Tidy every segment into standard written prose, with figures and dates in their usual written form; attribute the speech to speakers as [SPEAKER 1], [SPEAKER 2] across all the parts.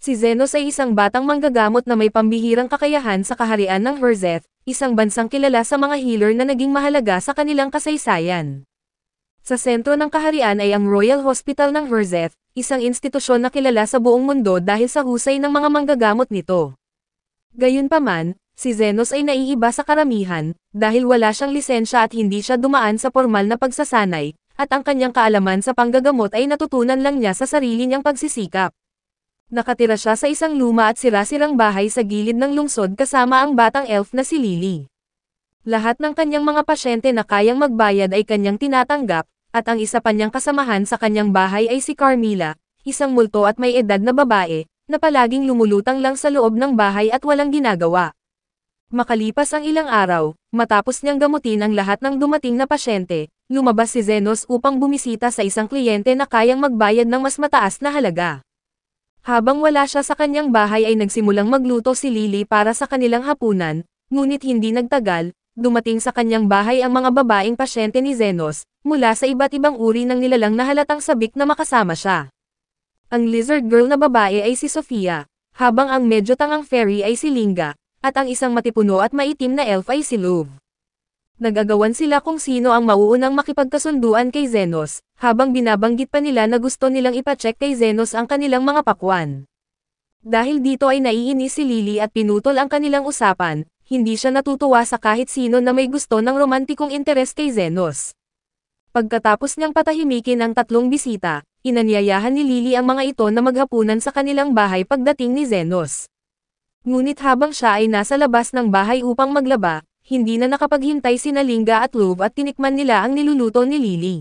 [SPEAKER 1] Si Zenos ay isang batang manggagamot na may pambihirang kakayahan sa kaharian ng Herzeth, isang bansang kilala sa mga healer na naging mahalaga sa kanilang kasaysayan. Sa sentro ng kaharian ay ang Royal Hospital ng Herzeth, isang institusyon na kilala sa buong mundo dahil sa husay ng mga manggagamot nito. Gayunpaman, si Zenos ay naiiba sa karamihan, dahil wala siyang lisensya at hindi siya dumaan sa formal na pagsasanay, at ang kanyang kaalaman sa panggagamot ay natutunan lang niya sa sarili niyang pagsisikap. Nakatira siya sa isang luma at sira-sirang bahay sa gilid ng lungsod kasama ang batang elf na si Lily. Lahat ng kanyang mga pasyente na kayang magbayad ay kanyang tinatanggap, at ang isa pa niyang kasamahan sa kanyang bahay ay si Carmilla, isang multo at may edad na babae, na palaging lumulutang lang sa loob ng bahay at walang ginagawa. Makalipas ang ilang araw, matapos niyang gamutin ang lahat ng dumating na pasyente, lumabas si Zenos upang bumisita sa isang kliyente na kayang magbayad ng mas mataas na halaga. Habang wala siya sa kanyang bahay ay nagsimulang magluto si Lily para sa kanilang hapunan, ngunit hindi nagtagal, dumating sa kanyang bahay ang mga babaeng pasyente ni Zenos, mula sa iba't ibang uri ng nilalang na halatang sabik na makasama siya. Ang lizard girl na babae ay si Sofia, habang ang medyo tangang fairy ay si Linga, at ang isang matipuno at maitim na elf ay si Luv. Nagagawan sila kung sino ang mauunang makipagkasunduan kay Zenos, habang binabanggit pa nila na gusto nilang ipacheck kay Zenos ang kanilang mga pakwan. Dahil dito ay naiinis si Lily at pinutol ang kanilang usapan, hindi siya natutuwa sa kahit sino na may gusto ng romantikong interes kay Zenos. Pagkatapos niyang patahimikin ang tatlong bisita, inanyayahan ni Lily ang mga ito na maghapunan sa kanilang bahay pagdating ni Zenos. Ngunit habang siya ay nasa labas ng bahay upang maglaba, hindi na nakapaghintay sina Linga at Luv at tinikman nila ang niluluto ni Lily.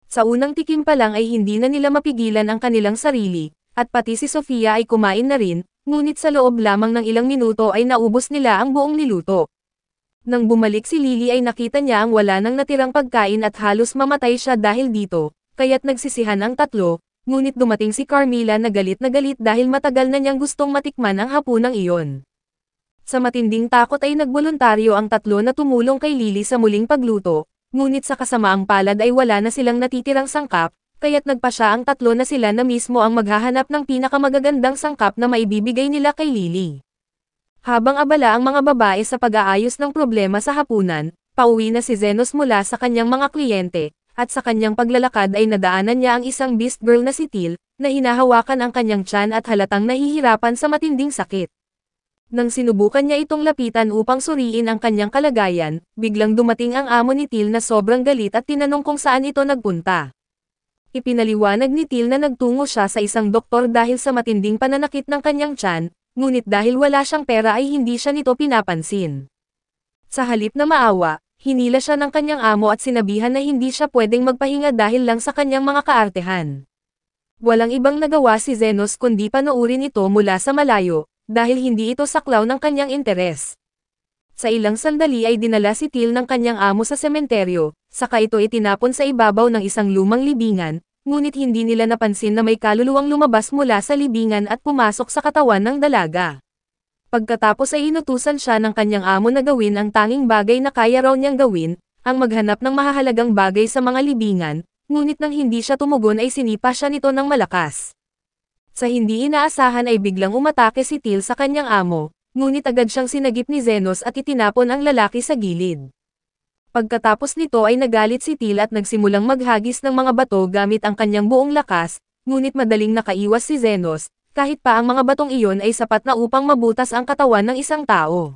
[SPEAKER 1] Sa unang tikim pa lang ay hindi na nila mapigilan ang kanilang sarili, at pati si Sofia ay kumain na rin, ngunit sa loob lamang ng ilang minuto ay naubos nila ang buong niluto. Nang bumalik si Lily ay nakita niya ang wala nang natirang pagkain at halos mamatay siya dahil dito, kaya't nagsisihan ang tatlo, ngunit dumating si Carmilla na galit dahil matagal na niyang gustong matikman ang hapunang iyon. Sa matinding takot ay nagboluntaryo ang tatlo na tumulong kay Lily sa muling pagluto, ngunit sa kasamaang palad ay wala na silang natitirang sangkap, kaya't nagpasya ang tatlo na sila na mismo ang maghahanap ng pinakamagagandang sangkap na maibibigay nila kay Lily. Habang abala ang mga babae sa pag-aayos ng problema sa hapunan, pauwi na si Zenos mula sa kanyang mga kliyente, at sa kanyang paglalakad ay nadaanan niya ang isang beast girl na si Teal, na hinahawakan ang kanyang tiyan at halatang nahihirapan sa matinding sakit. Nang sinubukan niya itong lapitan upang suriin ang kanyang kalagayan, biglang dumating ang amo ni Teal na sobrang galit at tinanong kung saan ito nagpunta. Ipinaliwanag ni Teal na nagtungo siya sa isang doktor dahil sa matinding pananakit ng kanyang tiyan, ngunit dahil wala siyang pera ay hindi siya nito pinapansin. Sa halip na maawa, hinila siya ng kanyang amo at sinabihan na hindi siya pwedeng magpahinga dahil lang sa kanyang mga kaartehan. Walang ibang nagawa si Zenos kundi panuurin ito mula sa malayo, dahil hindi ito saklaw ng kanyang interes. Sa ilang sandali ay dinala si Teal ng kanyang amo sa sementeryo, saka ito itinapon sa ibabaw ng isang lumang libingan, ngunit hindi nila napansin na may kaluluwang lumabas mula sa libingan at pumasok sa katawan ng dalaga. Pagkatapos ay inutusan siya ng kanyang amo na gawin ang tanging bagay na kaya raw niyang gawin, ang maghanap ng mahahalagang bagay sa mga libingan, ngunit nang hindi siya tumugon ay sinipa siya nito ng malakas. Sa hindi inaasahan ay biglang umatake si Teal sa kanyang amo, ngunit agad siyang sinagip ni Zenos at itinapon ang lalaki sa gilid. Pagkatapos nito ay nagalit si Teal at nagsimulang maghagis ng mga bato gamit ang kanyang buong lakas, ngunit madaling nakaiwas si Zenos, kahit pa ang mga batong iyon ay sapat na upang mabutas ang katawan ng isang tao.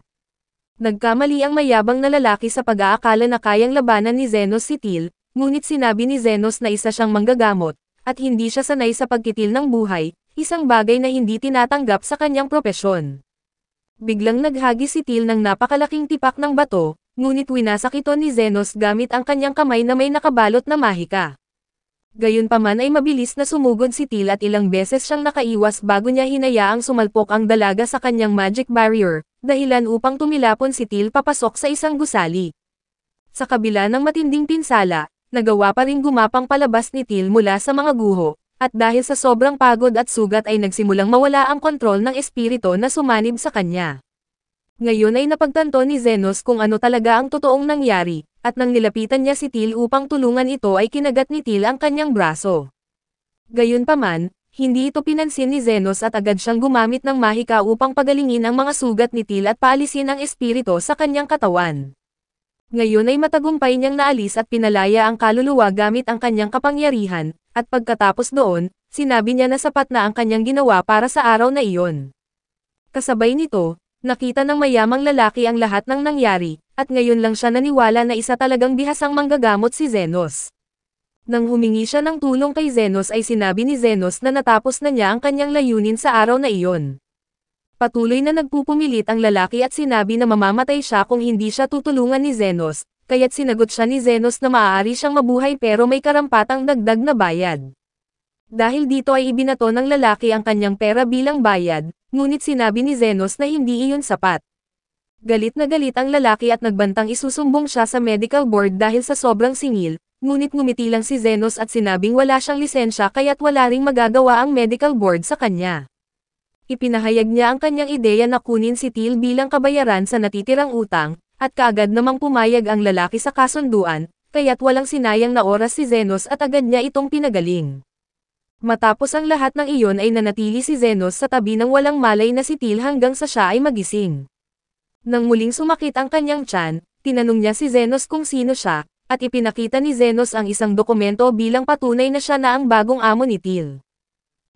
[SPEAKER 1] Nagkamali ang mayabang na lalaki sa pag-aakala na kayang labanan ni Zenos si Teal, ngunit sinabi ni Zenos na isa siyang manggagamot, at hindi siya sanay sa pagkitil ng buhay, isang bagay na hindi tinatanggap sa kanyang propesyon. Biglang naghagis si Teal ng napakalaking tipak ng bato, ngunit winasak ito ni Zenos gamit ang kanyang kamay na may nakabalot na mahika. Gayunpaman ay mabilis na sumugod si Teal at ilang beses siyang nakaiwas bago niya hinayaang sumalpok ang dalaga sa kanyang magic barrier, dahilan upang tumilapon si Teal papasok sa isang gusali. Sa kabila ng matinding pinsala, nagawa pa ring gumapang palabas ni Teal mula sa mga guho, at dahil sa sobrang pagod at sugat ay nagsimulang mawala ang kontrol ng espiritu na sumanib sa kanya. Ngayon ay napagtanto ni Zenos kung ano talaga ang totoong nangyari, at nang nilapitan niya si Teal upang tulungan ito ay kinagat ni Teal ang kanyang braso. Gayunpaman, Hindi ito pinansin ni Zenos at agad siyang gumamit ng mahika upang pagalingin ang mga sugat ni Till at paalisin ang espiritu sa kanyang katawan. Ngayon ay matagumpay niyang naalis at pinalaya ang kaluluwa gamit ang kanyang kapangyarihan, at pagkatapos doon, sinabi niya na sapat na ang kanyang ginawa para sa araw na iyon. Kasabay nito, nakita ng mayamang lalaki ang lahat ng nangyari, at ngayon lang siya naniwala na isa talagang bihasang manggagamot si Zenos. Nang humingi siya ng tulong kay Zenos ay sinabi ni Zenos na natapos na niya ang kanyang layunin sa araw na iyon. Patuloy na nagpupumilit ang lalaki at sinabi na mamamatay siya kung hindi siya tutulungan ni Zenos, kaya't sinagot siya ni Zenos na maaari siyang mabuhay pero may karampatang dagdag na bayad. Dahil dito ay ibinato ng lalaki ang kanyang pera bilang bayad, ngunit sinabi ni Zenos na hindi iyon sapat. Galit na galit ang lalaki at nagbantang isusumbong siya sa medical board dahil sa sobrang singil. Ngunit ngumiti lang si Zenos at sinabing wala siyang lisensya kaya't wala ring magagawa ang medical board sa kanya. Ipinahayag niya ang kanyang ideya na kunin si Till bilang kabayaran sa natitirang utang, at kaagad namang pumayag ang lalaki sa kasunduan, kaya't walang sinayang na oras si Zenos at agad niya itong pinagaling. Matapos ang lahat ng iyon ay nanatili si Zenos sa tabi ng walang malay na si Till hanggang sa siya ay magising. Nang muling sumakit ang kanyang tiyan, tinanong niya si Zenos kung sino siya, at ipinakita ni Zenos ang isang dokumento bilang patunay na siya na ang bagong amo ni Till.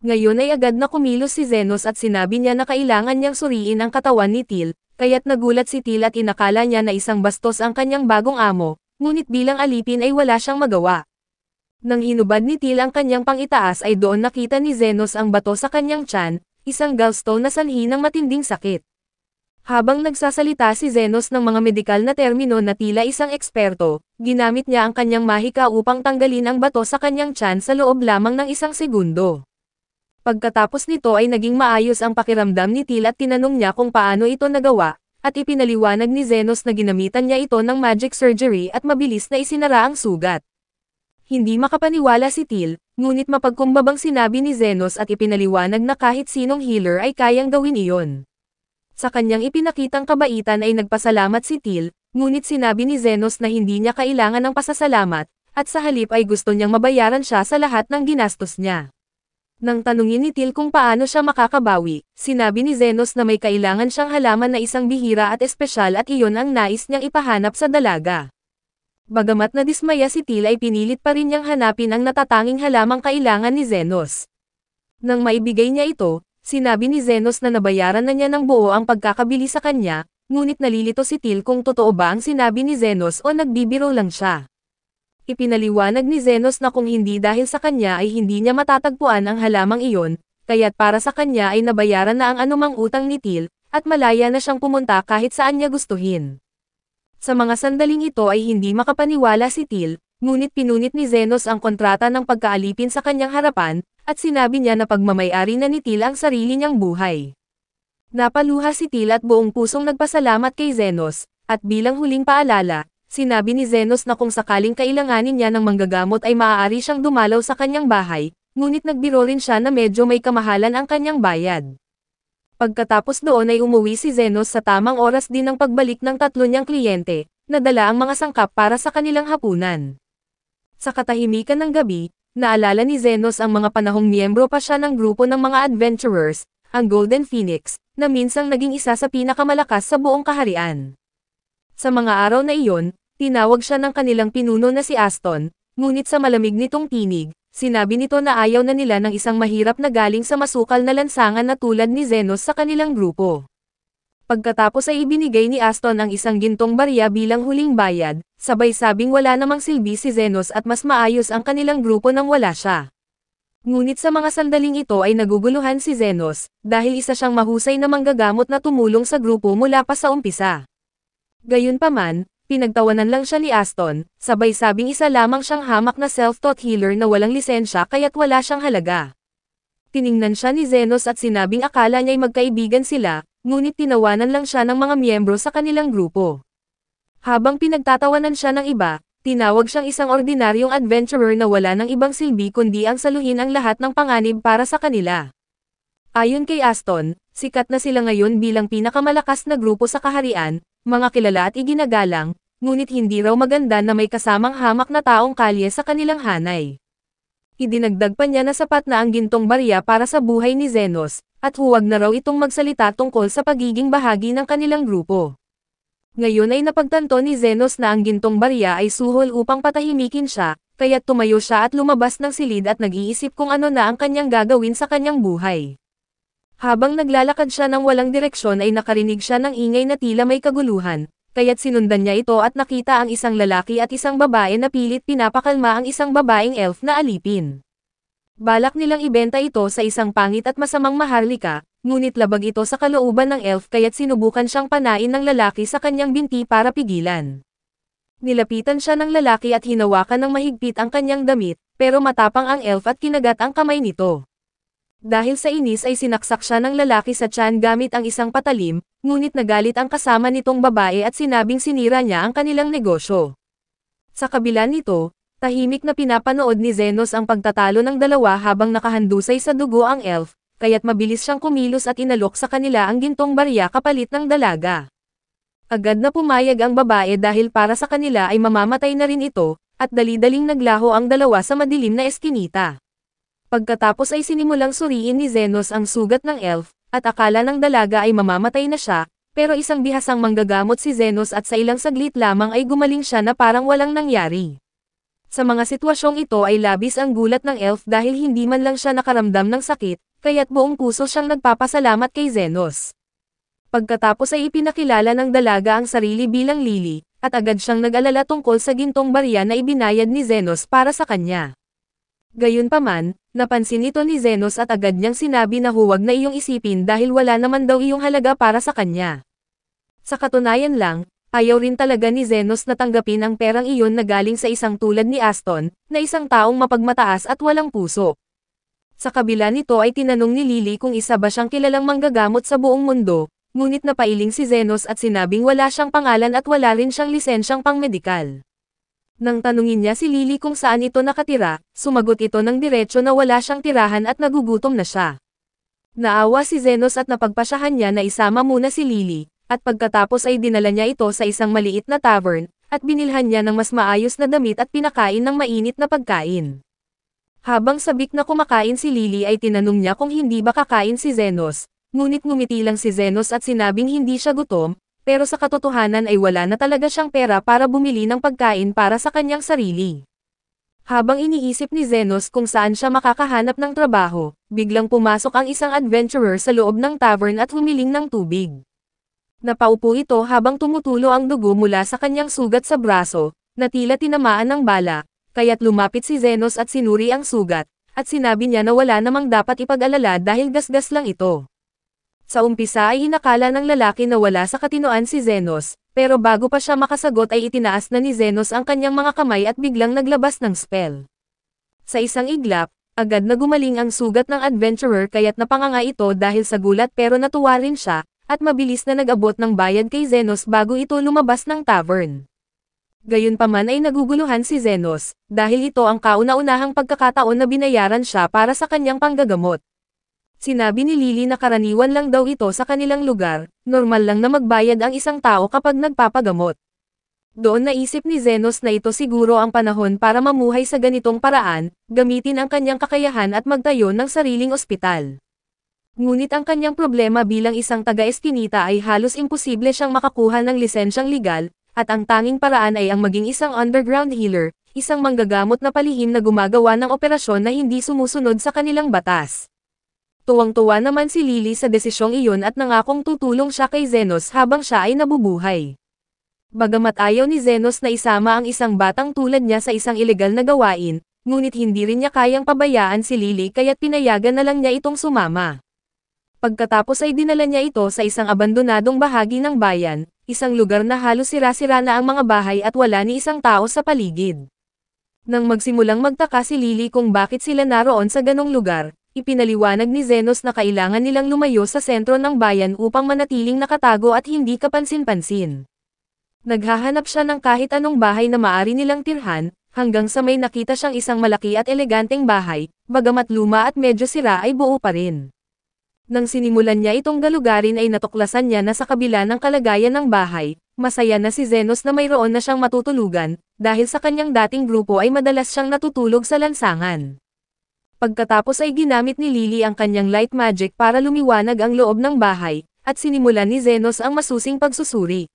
[SPEAKER 1] Ngayon ay agad na kumilos si Zenos at sinabi niya na kailangan niyang suriin ang katawan ni Till, kaya't nagulat si Till at inakala niya na isang bastos ang kanyang bagong amo, ngunit bilang alipin ay wala siyang magawa. Nang hinubad ni Till ang kanyang pangitaas ay doon nakita ni Zenos ang bato sa kanyang tiyan, isang gallstone na sanhi ng matinding sakit. Habang nagsasalita si Zenos ng mga medikal na termino na tila isang eksperto, ginamit niya ang kanyang mahika upang tanggalin ang bato sa kanyang tiyan sa loob lamang ng isang segundo. Pagkatapos nito ay naging maayos ang pakiramdam ni Till at tinanong niya kung paano ito nagawa, at ipinaliwanag ni Zenos na ginamitan niya ito ng magic surgery at mabilis na isinara ang sugat. Hindi makapaniwala si Till, ngunit mapagkumbabang sinabi ni Zenos at ipinaliwanag na kahit sinong healer ay kayang gawin iyon. Sa kanyang ipinakitang kabaitan ay nagpasalamat si Till, ngunit sinabi ni Zenos na hindi niya kailangan ng pasasalamat, at sa halip ay gusto niyang mabayaran siya sa lahat ng ginastos niya. Nang tanungin ni Till kung paano siya makakabawi, sinabi ni Zenos na may kailangan siyang halaman na isang bihira at espesyal at iyon ang nais niyang ipahanap sa dalaga. Bagamat nadismaya si Till ay pinilit pa rin niyang hanapin ang natatanging halamang kailangan ni Zenos. Nang maibigay niya ito, sinabi ni Zenos na nabayaran na niya ng buo ang pagkakabili sa kanya, ngunit nalilito si Till kung totoo ba ang sinabi ni Zenos o nagbibiro lang siya. Ipinaliwanag ni Zenos na kung hindi dahil sa kanya ay hindi niya matatagpuan ang halamang iyon, kaya't para sa kanya ay nabayaran na ang anumang utang ni Till, at malaya na siyang pumunta kahit saan niya gustuhin. Sa mga sandaling ito ay hindi makapaniwala si Till, ngunit pinunit ni Zenos ang kontrata ng pagkaalipin sa kanyang harapan, at sinabi niya na pagmamayari na ni Till ang sarili niyang buhay. Napaluha si Till at buong pusong nagpasalamat kay Zenos, at bilang huling paalala, sinabi ni Zenos na kung sakaling kailanganin niya ng manggagamot ay maaari siyang dumalaw sa kanyang bahay, ngunit nagbiro rin siya na medyo may kamahalan ang kanyang bayad. Pagkatapos doon ay umuwi si Zenos sa tamang oras din ng pagbalik ng tatlo niyang kliyente, na dala ang mga sangkap para sa kanilang hapunan. Sa katahimikan ng gabi, naalala ni Zenos ang mga panahong miyembro pa siya ng grupo ng mga adventurers, ang Golden Phoenix, na minsang naging isa sa pinakamalakas sa buong kaharian. Sa mga araw na iyon, tinawag siya ng kanilang pinuno na si Aston, ngunit sa malamig nitong tinig, sinabi nito na ayaw na nila ng isang mahirap na galing sa masukal na lansangan na tulad ni Zenos sa kanilang grupo. Pagkatapos ay ibinigay ni Aston ang isang gintong barya bilang huling bayad, sabay sabing wala namang silbi si Zenos at mas maayos ang kanilang grupo nang wala siya. Ngunit sa mga sandaling ito ay naguguluhan si Zenos, dahil isa siyang mahusay na manggagamot na tumulong sa grupo mula pa sa umpisa. Gayunpaman, pinagtawanan lang siya ni Aston, sabay sabing isa lamang siyang hamak na self-taught healer na walang lisensya kaya't wala siyang halaga. Tiningnan siya ni Zenos at sinabing akala niya'y magkaibigan sila, ngunit tinawanan lang siya ng mga miyembro sa kanilang grupo. Habang pinagtatawanan siya ng iba, tinawag siyang isang ordinaryong adventurer na wala ng ibang silbi kundi ang saluhin ang lahat ng panganib para sa kanila. Ayon kay Aston, sikat na sila ngayon bilang pinakamalakas na grupo sa kaharian, mga kilala at iginagalang, ngunit hindi raw maganda na may kasamang hamak na taong kalye sa kanilang hanay. Idinagdag pa niya na sapat na ang gintong barya para sa buhay ni Zenos, at huwag na raw itong magsalita tungkol sa pagiging bahagi ng kanilang grupo. Ngayon ay napagtanto ni Zenos na ang gintong barya ay suhol upang patahimikin siya, kaya't tumayo siya at lumabas ng silid at nag-iisip kung ano na ang kanyang gagawin sa kanyang buhay. Habang naglalakad siya ng walang direksyon ay nakarinig siya ng ingay na tila may kaguluhan, kaya't sinundan niya ito at nakita ang isang lalaki at isang babae na pilit pinapakalma ang isang babaeng elf na alipin. Balak nilang ibenta ito sa isang pangit at masamang maharlika, ngunit labag ito sa kalooban ng elf kaya't sinubukan siyang panain ng lalaki sa kanyang binti para pigilan. Nilapitan siya ng lalaki at hinawakan ng mahigpit ang kanyang damit, pero matapang ang elf at kinagat ang kamay nito. Dahil sa inis ay sinaksak siya ng lalaki sa tiyan gamit ang isang patalim, ngunit nagalit ang kasama nitong babae at sinabing sinira niya ang kanilang negosyo. Sa kabila nito, tahimik na pinapanood ni Zenos ang pagtatalo ng dalawa habang nakahandusay sa dugo ang elf, kaya't mabilis siyang kumilos at inalok sa kanila ang gintong barya kapalit ng dalaga. Agad na pumayag ang babae dahil para sa kanila ay mamamatay na rin ito, at dali-daling naglaho ang dalawa sa madilim na eskinita. Pagkatapos ay sinimulang suriin ni Zenos ang sugat ng elf, at akala ng dalaga ay mamamatay na siya, pero isang bihasang manggagamot si Zenos at sa ilang saglit lamang ay gumaling siya na parang walang nangyari. Sa mga sitwasyong ito ay labis ang gulat ng elf dahil hindi man lang siya nakaramdam ng sakit, kaya't buong puso siyang nagpapasalamat kay Zenos. Pagkatapos ay ipinakilala ng dalaga ang sarili bilang Lily, at agad siyang nag-alala tungkol sa gintong barya na ibinayad ni Zenos para sa kanya. Gayunpaman, napansin ito ni Zenos at agad niyang sinabi na huwag na iyong isipin dahil wala naman daw iyong halaga para sa kanya. Sa katunayan lang, ayaw rin talaga ni Zenos na tanggapin ang perang iyon na galing sa isang tulad ni Aston, na isang taong mapagmataas at walang puso. Sa kabila nito ay tinanong ni Lily kung isa ba siyang kilalang manggagamot sa buong mundo, ngunit napailing si Zenos at sinabing wala siyang pangalan at wala rin siyang lisensyang pangmedikal. Nang tanungin niya si Lily kung saan ito nakatira, sumagot ito ng diretsyo na wala siyang tirahan at nagugutom na siya. Naawa si Zenos at napagpasyahan niya na isama muna si Lily, at pagkatapos ay dinala niya ito sa isang maliit na tavern, at binilhan niya ng mas maayos na damit at pinakain ng mainit na pagkain. Habang sabik na kumakain si Lily ay tinanong niya kung hindi ba kakain si Zenos, ngunit ngumiti lang si Zenos at sinabing hindi siya gutom, pero sa katotohanan ay wala na talaga siyang pera para bumili ng pagkain para sa kanyang sarili. Habang iniisip ni Zenos kung saan siya makakahanap ng trabaho, biglang pumasok ang isang adventurer sa loob ng tavern at humiling ng tubig. Napaupo ito habang tumutulo ang dugo mula sa kanyang sugat sa braso, na tila tinamaan ng bala, kaya't lumapit si Zenos at sinuri ang sugat, at sinabi niya na wala namang dapat ipag-alala dahil gasgas lang ito. Sa umpisa ay inakala ng lalaki na wala sa katinoan si Zenos, pero bago pa siya makasagot ay itinaas na ni Zenos ang kanyang mga kamay at biglang naglabas ng spell. Sa isang iglap, agad na gumaling ang sugat ng adventurer kaya't napanganga ito dahil sa gulat pero natuwa rin siya, at mabilis na nag-abot ng bayad kay Zenos bago ito lumabas ng tavern. Gayunpaman ay naguguluhan si Zenos, dahil ito ang kauna-unahang pagkakataon na binayaran siya para sa kanyang panggagamot. Sinabi ni Lily na karaniwan lang daw ito sa kanilang lugar, normal lang na magbayad ang isang tao kapag nagpapagamot. Doon naisip ni Zenos na ito siguro ang panahon para mamuhay sa ganitong paraan, gamitin ang kanyang kakayahan at magtayo ng sariling ospital. Ngunit ang kanyang problema bilang isang taga-eskinita ay halos imposible siyang makakuha ng lisensyang legal, at ang tanging paraan ay ang maging isang underground healer, isang manggagamot na palihim na gumagawa ng operasyon na hindi sumusunod sa kanilang batas. Tuwang-tuwa naman si Lily sa desisyong iyon at nangakong tutulong siya kay Zenos habang siya ay nabubuhay. Bagamat ayaw ni Zenos na isama ang isang batang tulad niya sa isang ilegal na gawain, ngunit hindi rin niya kayang pabayaan si Lily kaya't pinayagan na lang niya itong sumama. Pagkatapos ay dinala niya ito sa isang abandonadong bahagi ng bayan, isang lugar na halos sira-sira na ang mga bahay at wala ni isang tao sa paligid. Nang magsimulang magtaka si Lily kung bakit sila naroon sa ganong lugar, ipinaliwanag ni Zenos na kailangan nilang lumayo sa sentro ng bayan upang manatiling nakatago at hindi kapansin-pansin. Naghahanap siya ng kahit anong bahay na maari nilang tirhan, hanggang sa may nakita siyang isang malaki at eleganteng bahay, bagamat luma at medyo sira ay buo pa rin. Nang sinimulan niya itong galugarin ay natuklasan niya na sa kabila ng kalagayan ng bahay, masaya na si Zenos na mayroon na siyang matutulugan, dahil sa kanyang dating grupo ay madalas siyang natutulog sa lansangan. Pagkatapos ay ginamit ni Lily ang kanyang light magic para lumiwanag ang loob ng bahay, at sinimulan ni Zenos ang masusing pagsusuri.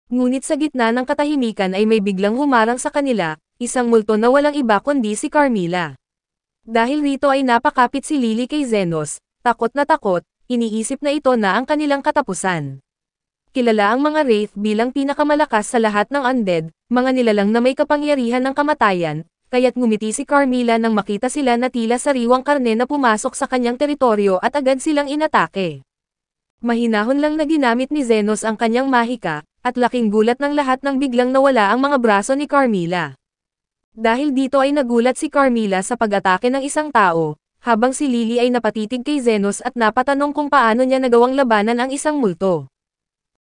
[SPEAKER 1] Ngunit sa gitna ng katahimikan ay may biglang humarang sa kanila, isang multo na walang iba kundi si Carmilla. Dahil rito ay napakapit si Lily kay Zenos, takot na takot, iniisip na ito na ang kanilang katapusan. Kilala ang mga Wraith bilang pinakamalakas sa lahat ng undead, mga nilalang na may kapangyarihan ng kamatayan, kaya't ngumiti si Carmilla nang makita sila na tila sariwang karne na pumasok sa kanyang teritoryo at agad silang inatake. Mahinahon lang na ginamit ni Zenos ang kanyang mahika, at laking gulat ng lahat nang biglang nawala ang mga braso ni Carmilla. Dahil dito ay nagulat si Carmilla sa pag-atake ng isang tao, habang si Lily ay napatitig kay Zenos at napatanong kung paano niya nagawang labanan ang isang multo.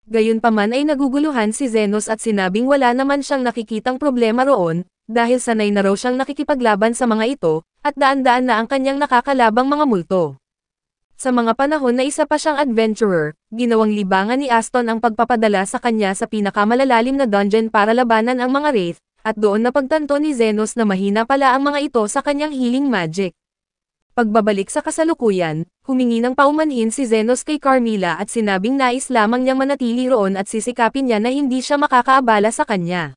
[SPEAKER 1] Gayunpaman ay naguguluhan si Zenos at sinabing wala naman siyang nakikitang problema roon, dahil sanay na raw siyang nakikipaglaban sa mga ito, at daan-daan na ang kanyang nakakalabang mga multo. Sa mga panahon na isa pa siyang adventurer, ginawang libangan ni Aston ang pagpapadala sa kanya sa pinakamalalalim na dungeon para labanan ang mga Wraith, at doon napagtanto ni Zenos na mahina pala ang mga ito sa kanyang healing magic. Pagbabalik sa kasalukuyan, humingi ng paumanhin si Zenos kay Carmilla at sinabing nais lamang niyang manatili roon at sisikapin niya na hindi siya makakaabala sa kanya.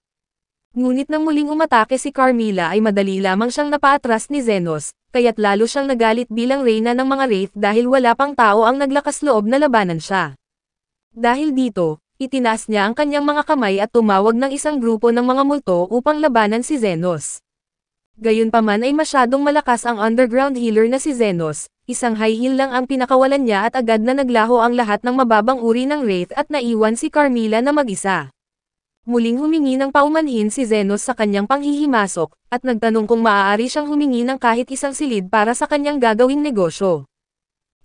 [SPEAKER 1] Ngunit nang muling umatake si Carmilla ay madali lamang siyang napaatras ni Zenos, kaya't lalo siyang nagalit bilang reyna ng mga Wraith dahil wala pang tao ang naglakas loob na labanan siya. Dahil dito, itinaas niya ang kanyang mga kamay at tumawag ng isang grupo ng mga multo upang labanan si Zenos. Gayunpaman ay masyadong malakas ang underground healer na si Zenos, isang high heal lang ang pinakawalan niya at agad na naglaho ang lahat ng mababang uri ng Wraith at naiwan si Carmilla na mag-isa. Muling humingi ng paumanhin si Zenos sa kanyang panghihimasok, at nagtanong kung maaari siyang humingi ng kahit isang silid para sa kanyang gagawing negosyo.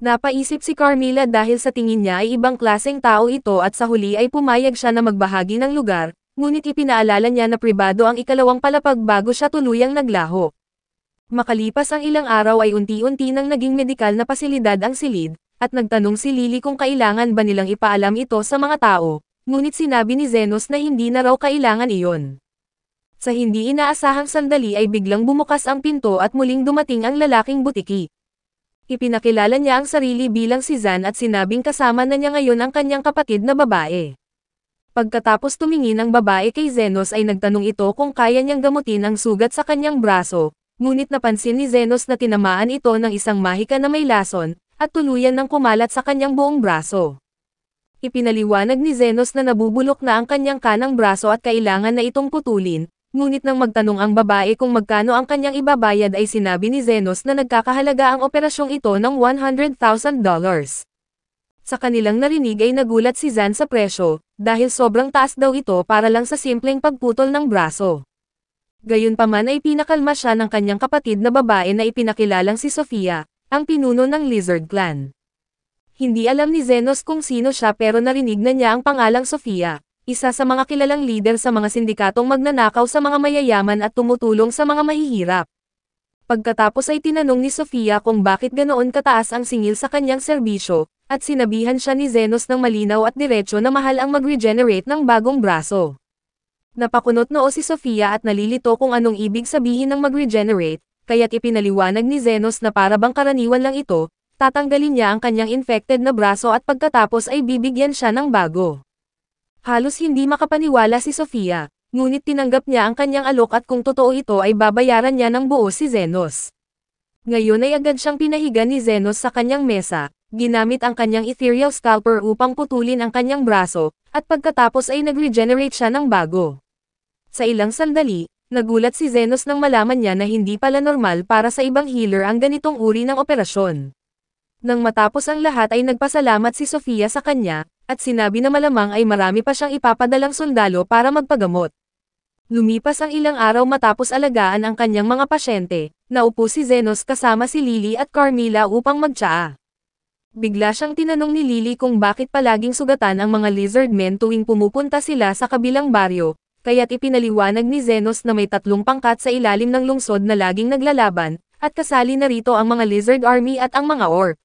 [SPEAKER 1] Napaisip si Carmilla dahil sa tingin niya ay ibang klaseng tao ito at sa huli ay pumayag siya na magbahagi ng lugar, ngunit ipinaalala niya na pribado ang ikalawang palapag bago siya tuluyang naglaho. Makalipas ang ilang araw ay unti-unti nang naging medikal na pasilidad ang silid, at nagtanong si Lily kung kailangan ba nilang ipaalam ito sa mga tao. Ngunit sinabi ni Zenos na hindi na raw kailangan iyon. Sa hindi inaasahang sandali ay biglang bumukas ang pinto at muling dumating ang lalaking butiki. Ipinakilala niya ang sarili bilang si Zan at sinabing kasama na niya ngayon ang kanyang kapatid na babae. Pagkatapos tumingin ang babae kay Zenos ay nagtanong ito kung kaya niyang gamutin ang sugat sa kanyang braso, ngunit napansin ni Zenos na tinamaan ito ng isang mahika na may lason, at tuluyan ng kumalat sa kanyang buong braso. Ipinaliwanag ni Zenos na nabubulok na ang kanyang kanang braso at kailangan na itong putulin, ngunit nang magtanong ang babae kung magkano ang kanyang ibabayad ay sinabi ni Zenos na nagkakahalaga ang operasyong ito ng $100,000. Sa kanilang narinig ay nagulat si Zan sa presyo, dahil sobrang taas daw ito para lang sa simpleng pagputol ng braso. Gayunpaman ay pinakalma siya ng kanyang kapatid na babae na ipinakilalang si Sofia, ang pinuno ng Lizard Clan. Hindi alam ni Zenos kung sino siya pero narinig na niya ang pangalang Sofia, isa sa mga kilalang leader sa mga sindikatong magnanakaw sa mga mayayaman at tumutulong sa mga mahihirap. Pagkatapos ay tinanong ni Sofia kung bakit ganoon kataas ang singil sa kanyang serbisyo, at sinabihan siya ni Zenos ng malinaw at diretsyo na mahal ang mag-regenerate ng bagong braso. Napakunot noo si Sofia at nalilito kung anong ibig sabihin ng mag-regenerate, kaya't ipinaliwanag ni Zenos na para bang karaniwan lang ito, tatanggalin niya ang kanyang infected na braso at pagkatapos ay bibigyan siya ng bago. Halos hindi makapaniwala si Sofia, ngunit tinanggap niya ang kanyang alok at kung totoo ito ay babayaran niya ng buo si Zenos. Ngayon ay agad siyang pinahiga ni Zenos sa kanyang mesa, ginamit ang kanyang ethereal scalper upang putulin ang kanyang braso, at pagkatapos ay nag-regenerate siya ng bago. Sa ilang sandali, nagulat si Zenos nang malaman niya na hindi pala normal para sa ibang healer ang ganitong uri ng operasyon. Nang matapos ang lahat ay nagpasalamat si Sofia sa kanya, at sinabi na malamang ay marami pa siyang ipapadalang sundalo para magpagamot. Lumipas ang ilang araw matapos alagaan ang kanyang mga pasyente, naupo si Zenos kasama si Lily at Carmilla upang magtsaa. Bigla siyang tinanong ni Lily kung bakit palaging sugatan ang mga lizard men tuwing pumupunta sila sa kabilang baryo, kaya't ipinaliwanag ni Zenos na may 3 pangkat sa ilalim ng lungsod na laging naglalaban, at kasali na rito ang mga lizard army at ang mga orc.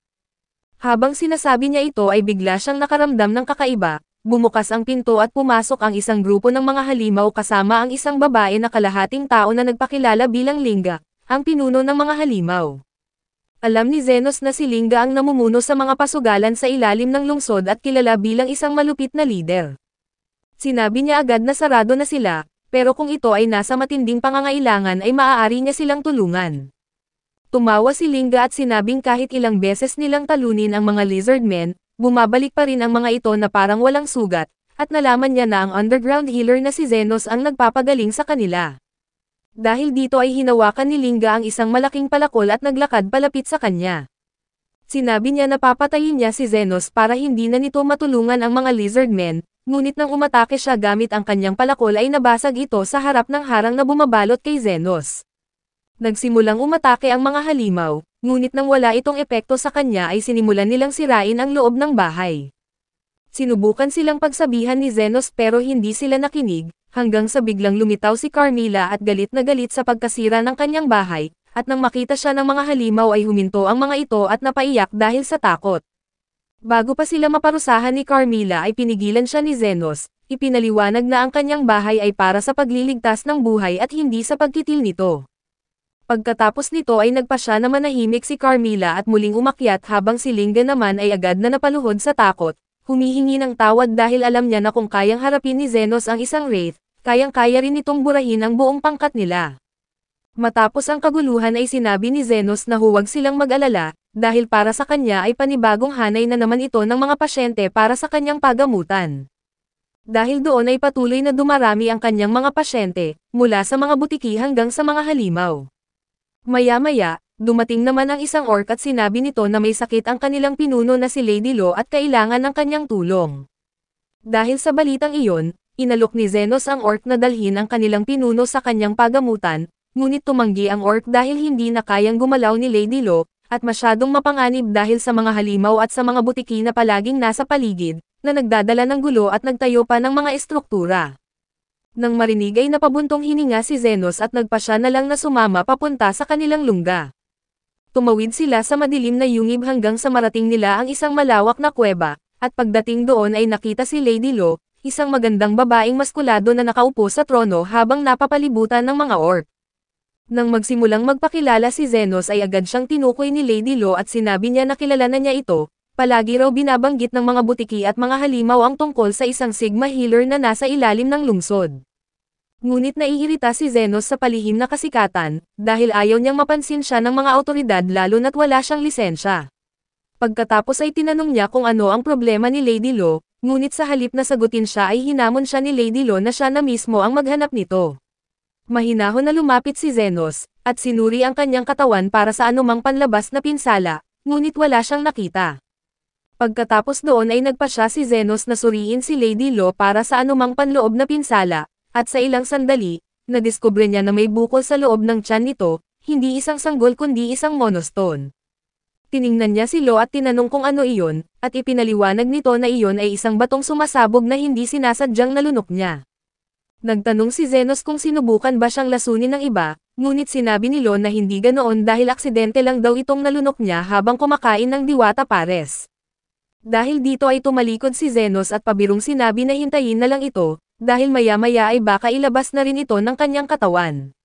[SPEAKER 1] Habang sinasabi niya ito ay bigla siyang nakaramdam ng kakaiba, bumukas ang pinto at pumasok ang isang grupo ng mga halimaw kasama ang isang babae na kalahating tao na nagpakilala bilang Linga, ang pinuno ng mga halimaw. Alam ni Zenos na si Linga ang namumuno sa mga pasugalan sa ilalim ng lungsod at kilala bilang isang malupit na lider. Sinabi niya agad na sarado na sila, pero kung ito ay nasa matinding pangangailangan ay maaari niya silang tulungan. Tumawa si Linga at sinabing kahit ilang beses nilang talunin ang mga lizardmen, bumabalik pa rin ang mga ito na parang walang sugat, at nalaman niya na ang underground healer na si Zenos ang nagpapagaling sa kanila. Dahil dito ay hinawakan ni Linga ang isang malaking palakol at naglakad palapit sa kanya. Sinabi niya na papatayin niya si Zenos para hindi na nito matulungan ang mga lizardmen, ngunit nang umatake siya gamit ang kanyang palakol ay nabasag ito sa harap ng harang na bumabalot kay Zenos. Nagsimulang umatake ang mga halimaw, ngunit nang wala itong epekto sa kanya ay sinimulan nilang sirain ang loob ng bahay. Sinubukan silang pagsabihan ni Zenos pero hindi sila nakinig, hanggang sa biglang lumitaw si Carmilla at galit na galit sa pagkasira ng kanyang bahay, at nang makita siya ng mga halimaw ay huminto ang mga ito at napaiyak dahil sa takot. Bago pa sila maparusahan ni Carmilla ay pinigilan siya ni Zenos, ipinaliwanag na ang kanyang bahay ay para sa pagliligtas ng buhay at hindi sa pagkitil nito. Pagkatapos nito ay nagpa siya na manahimik si Carmilla at muling umakyat habang si Linga naman ay agad na napaluhod sa takot. Humihingi ng tawad dahil alam niya na kung kayang harapin ni Zenos ang isang wraith, kayang-kaya rin itong burahin ang buong pangkat nila. Matapos ang kaguluhan ay sinabi ni Zenos na huwag silang mag-alala, dahil para sa kanya ay panibagong hanay na naman ito ng mga pasyente para sa kanyang pagamutan. Dahil doon ay patuloy na dumarami ang kanyang mga pasyente, mula sa mga butiki hanggang sa mga halimaw. Maya-maya, dumating naman ang isang orc at sinabi nito na may sakit ang kanilang pinuno na si Lady Lo at kailangan ng kanyang tulong. Dahil sa balitang iyon, inalok ni Zenos ang orc na dalhin ang kanilang pinuno sa kanyang pagamutan, ngunit tumanggi ang orc dahil hindi na kayang gumalaw ni Lady Lo, at masyadong mapanganib dahil sa mga halimaw at sa mga butiki na palaging nasa paligid, na nagdadala ng gulo at nagtayo pa ng mga estruktura. Nang marinig ay napabuntong hininga si Zenos at nagpa siya na lang na sumama papunta sa kanilang lungga. Tumawid sila sa madilim na yungib hanggang sa marating nila ang isang malawak na kuweba, at pagdating doon ay nakita si Lady Lo, isang magandang babaeng maskulado na nakaupo sa trono habang napapalibutan ng mga orc. Nang magsimulang magpakilala si Zenos ay agad siyang tinukoy ni Lady Lo at sinabi niya na kilala na niya ito, palagi raw binabanggit ng mga butiki at mga halimaw ang tungkol sa isang Sigma healer na nasa ilalim ng lungsod. Ngunit naiirita si Zenos sa palihim na kasikatan, dahil ayaw niyang mapansin siya ng mga awtoridad lalo na't wala siyang lisensya. Pagkatapos ay tinanong niya kung ano ang problema ni Lady Lo, ngunit sa halip na sagutin siya ay hinamon siya ni Lady Lo na siya na mismo ang maghanap nito. Mahinahon na lumapit si Zenos, at sinuri ang kanyang katawan para sa anumang panlabas na pinsala, ngunit wala siyang nakita. Pagkatapos doon ay nagpa siya si Zenos na suriin si Lady Lo para sa anumang panloob na pinsala, at sa ilang sandali, nadiskubre niya na may bukol sa loob ng tiyan nito, hindi isang sanggol kundi isang monostone. Tiningnan niya si Lo at tinanong kung ano iyon, at ipinaliwanag nito na iyon ay isang batong sumasabog na hindi sinasadyang nalunok niya. Nagtanong si Zenos kung sinubukan ba siyang lasunin ng iba, ngunit sinabi ni Lo na hindi ganoon dahil aksidente lang daw itong nalunok niya habang kumakain ng diwata pares. Dahil dito ay tumalikod si Zenos at pabirong sinabi na hintayin na lang ito, dahil maya-maya ay baka ilabas na rin ito ng kanyang katawan.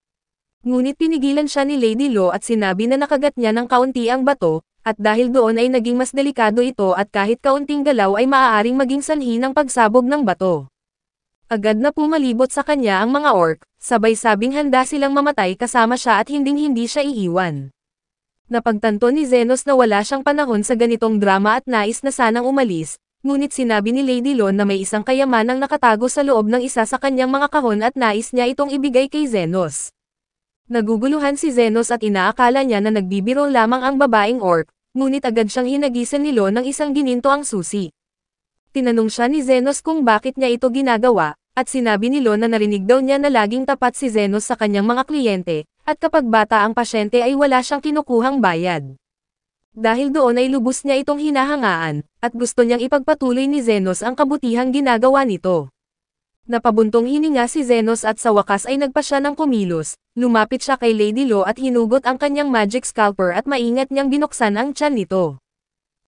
[SPEAKER 1] Ngunit pinigilan siya ni Lady Lo at sinabi na nakagat niya ng kaunti ang bato, at dahil doon ay naging mas delikado ito at kahit kaunting galaw ay maaaring maging sanhi ng pagsabog ng bato. Agad na pumalibot sa kanya ang mga orc, sabay sabing handa silang mamatay kasama siya at hinding-hindi siya iiwan. Napagtanto ni Zenos na wala siyang panahon sa ganitong drama at nais na sanang umalis, ngunit sinabi ni Lady Lo na may isang kayamanang nakatago sa loob ng isa sa kanyang mga kahon at nais niya itong ibigay kay Zenos. Naguguluhan si Zenos at inaakala niya na nagbibiro lamang ang babaeng orc, ngunit agad siyang hinagisan ni Lo ng isang gininto ang susi. Tinanong siya ni Zenos kung bakit niya ito ginagawa, at sinabi ni Lo na narinig daw niya na laging tapat si Zenos sa kanyang mga kliyente, at kapag bata ang pasyente ay wala siyang kinukuhang bayad. Dahil doon ay lubos niya itong hinahangaan, at gusto niyang ipagpatuloy ni Zenos ang kabutihang ginagawa nito. Napabuntong hininga si Zenos at sa wakas ay nagpa siya ng kumilos, lumapit siya kay Lady Lo at hinugot ang kanyang magic scalper at maingat niyang binuksan ang tiyan nito.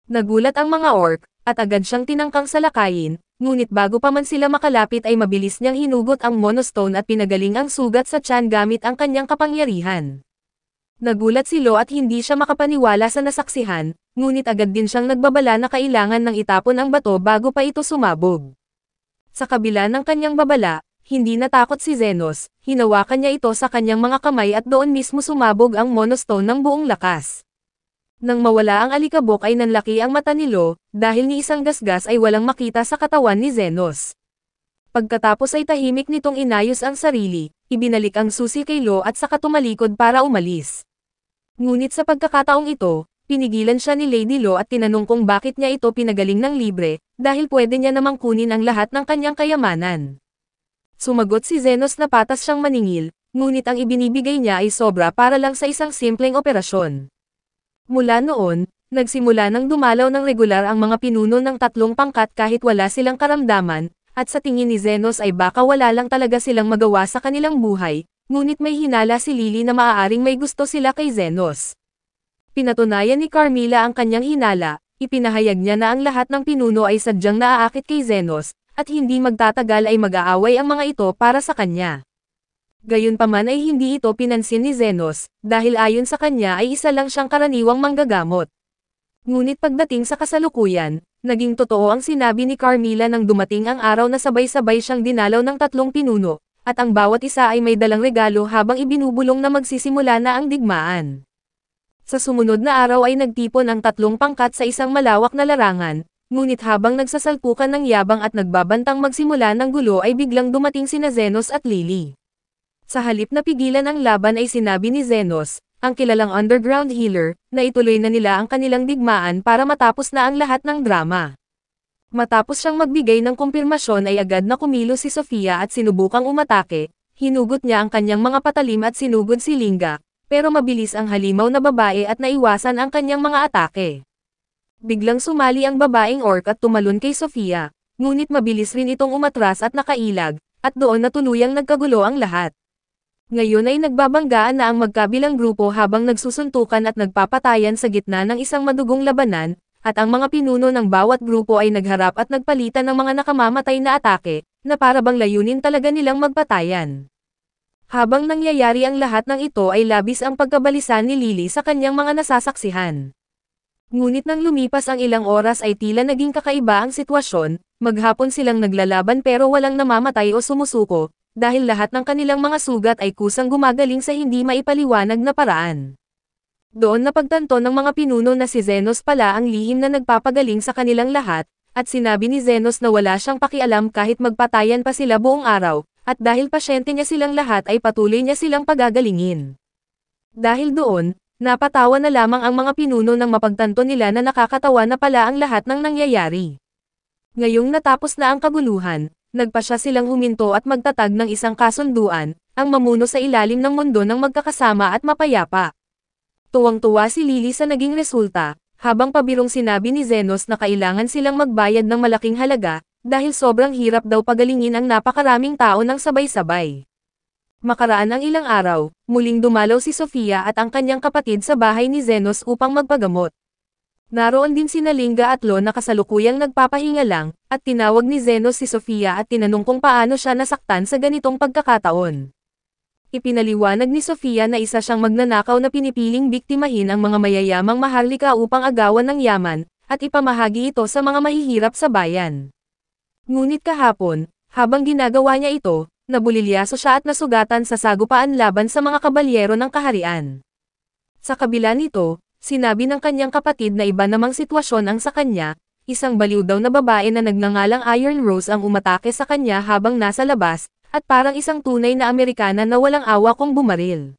[SPEAKER 1] Nagulat ang mga orc, at agad siyang tinangkang salakayin, ngunit bago pa man sila makalapit ay mabilis niyang hinugot ang monostone at pinagaling ang sugat sa tiyan gamit ang kanyang kapangyarihan. Nagulat si Lo at hindi siya makapaniwala sa nasaksihan, ngunit agad din siyang nagbabala na kailangan nang itapon ang bato bago pa ito sumabog. Sa kabila ng kanyang babala, hindi natakot si Zenos, hinawakan niya ito sa kanyang mga kamay at doon mismo sumabog ang monostone ng buong lakas. Nang mawala ang alikabok ay nanlaki ang mata ni Lo, dahil ni isang gasgas ay walang makita sa katawan ni Zenos. Pagkatapos ay tahimik nitong inayos ang sarili, ibinalik ang susi kay Lo at saka tumalikod para umalis. Ngunit sa pagkakataong ito, pinigilan siya ni Lady Lo at tinanong kung bakit niya ito pinagaling ng libre, dahil pwede niya namang kunin ang lahat ng kanyang kayamanan. Sumagot si Zenos na patas siyang maningil, ngunit ang ibinibigay niya ay sobra para lang sa isang simpleng operasyon. Mula noon, nagsimula nang dumalaw ng regular ang mga pinuno ng tatlong pangkat kahit wala silang karamdaman, at sa tingin ni Zenos ay baka wala lang talaga silang magawa sa kanilang buhay, ngunit may hinala si Lily na maaaring may gusto sila kay Zenos. Pinatunayan ni Carmilla ang kanyang hinala, ipinahayag niya na ang lahat ng pinuno ay sadyang naaakit kay Zenos, at hindi magtatagal ay mag-aaway ang mga ito para sa kanya. Gayunpaman ay hindi ito pinansin ni Zenos, dahil ayon sa kanya ay isa lang siyang karaniwang manggagamot. Ngunit pagdating sa kasalukuyan, naging totoo ang sinabi ni Carmilla nang dumating ang araw na sabay-sabay siyang dinalaw ng tatlong pinuno, at ang bawat isa ay may dalang regalo habang ibinubulong na magsisimula na ang digmaan. Sa sumunod na araw ay nagtipon ang tatlong pangkat sa isang malawak na larangan, ngunit habang nagsasalpukan ng yabang at nagbabantang magsimula ng gulo ay biglang dumating sina Zenos at Lily. Sa halip na pigilan ang laban ay sinabi ni Zenos, ang kilalang underground healer, na ituloy na nila ang kanilang digmaan para matapos na ang lahat ng drama. Matapos siyang magbigay ng kumpirmasyon ay agad na kumilos si Sofia at sinubukang umatake, hinugot niya ang kanyang mga patalim at sinugod si Linga, pero mabilis ang halimaw na babae at naiwasan ang kanyang mga atake. Biglang sumali ang babaeng orc at tumalon kay Sofia, ngunit mabilis rin itong umatras at nakailag, at doon na tuluyang nagkagulo ang lahat. Ngayon ay nagbabanggaan na ang magkabilang grupo habang nagsusuntukan at nagpapatayan sa gitna ng isang madugong labanan, at ang mga pinuno ng bawat grupo ay nagharap at nagpalitan ng mga nakamamatay na atake, na para bang layunin talaga nilang magpatayan. Habang nangyayari ang lahat ng ito ay labis ang pagkabalisa ni Lily sa kanyang mga nasasaksihan. Ngunit nang lumipas ang ilang oras ay tila naging kakaiba ang sitwasyon, maghapon silang naglalaban pero walang namamatay o sumusuko, dahil lahat ng kanilang mga sugat ay kusang gumagaling sa hindi maipaliwanag na paraan. Doon napagtanto ng mga pinuno na si Zenos pala ang lihim na nagpapagaling sa kanilang lahat, at sinabi ni Zenos na wala siyang pakialam kahit magpatayan pa sila buong araw, at dahil pasyente niya silang lahat ay patuloy niya silang pagagalingin. Dahil doon, napatawa na lamang ang mga pinuno nang mapagtanto nila na nakakatawa na pala ang lahat ng nangyayari. Ngayong natapos na ang kaguluhan, nagpasya silang huminto at magtatag ng isang kasunduan, ang mamuno sa ilalim ng mundo ng magkakasama at mapayapa. Tuwang-tuwa si Lily sa naging resulta, habang pabirong sinabi ni Zenos na kailangan silang magbayad ng malaking halaga, dahil sobrang hirap daw pagalingin ang napakaraming tao ng sabay-sabay. Makaraan ang ilang araw, muling dumalaw si Sofia at ang kanyang kapatid sa bahay ni Zenos upang magpagamot. Naroon din sina Linga at Lo na kasalukuyang nagpapahinga lang, at tinawag ni Zenos si Sofia at tinanong kung paano siya nasaktan sa ganitong pagkakataon. Ipinaliwanag ni Sofia na isa siyang magnanakaw na pinipiling biktimahin ang mga mayayamang maharlika upang agawan ng yaman, at ipamahagi ito sa mga mahihirap sa bayan. Ngunit kahapon, habang ginagawa niya ito, nabulilyaso siya at nasugatan sa sagupaan laban sa mga kabalyero ng kaharian. Sa kabila nito, sinabi ng kanyang kapatid na iba namang sitwasyon ang sa kanya, isang baliw daw na babae na nagngangalang Iron Rose ang umatake sa kanya habang nasa labas, at parang isang tunay na Amerikana na walang awa kung bumaril.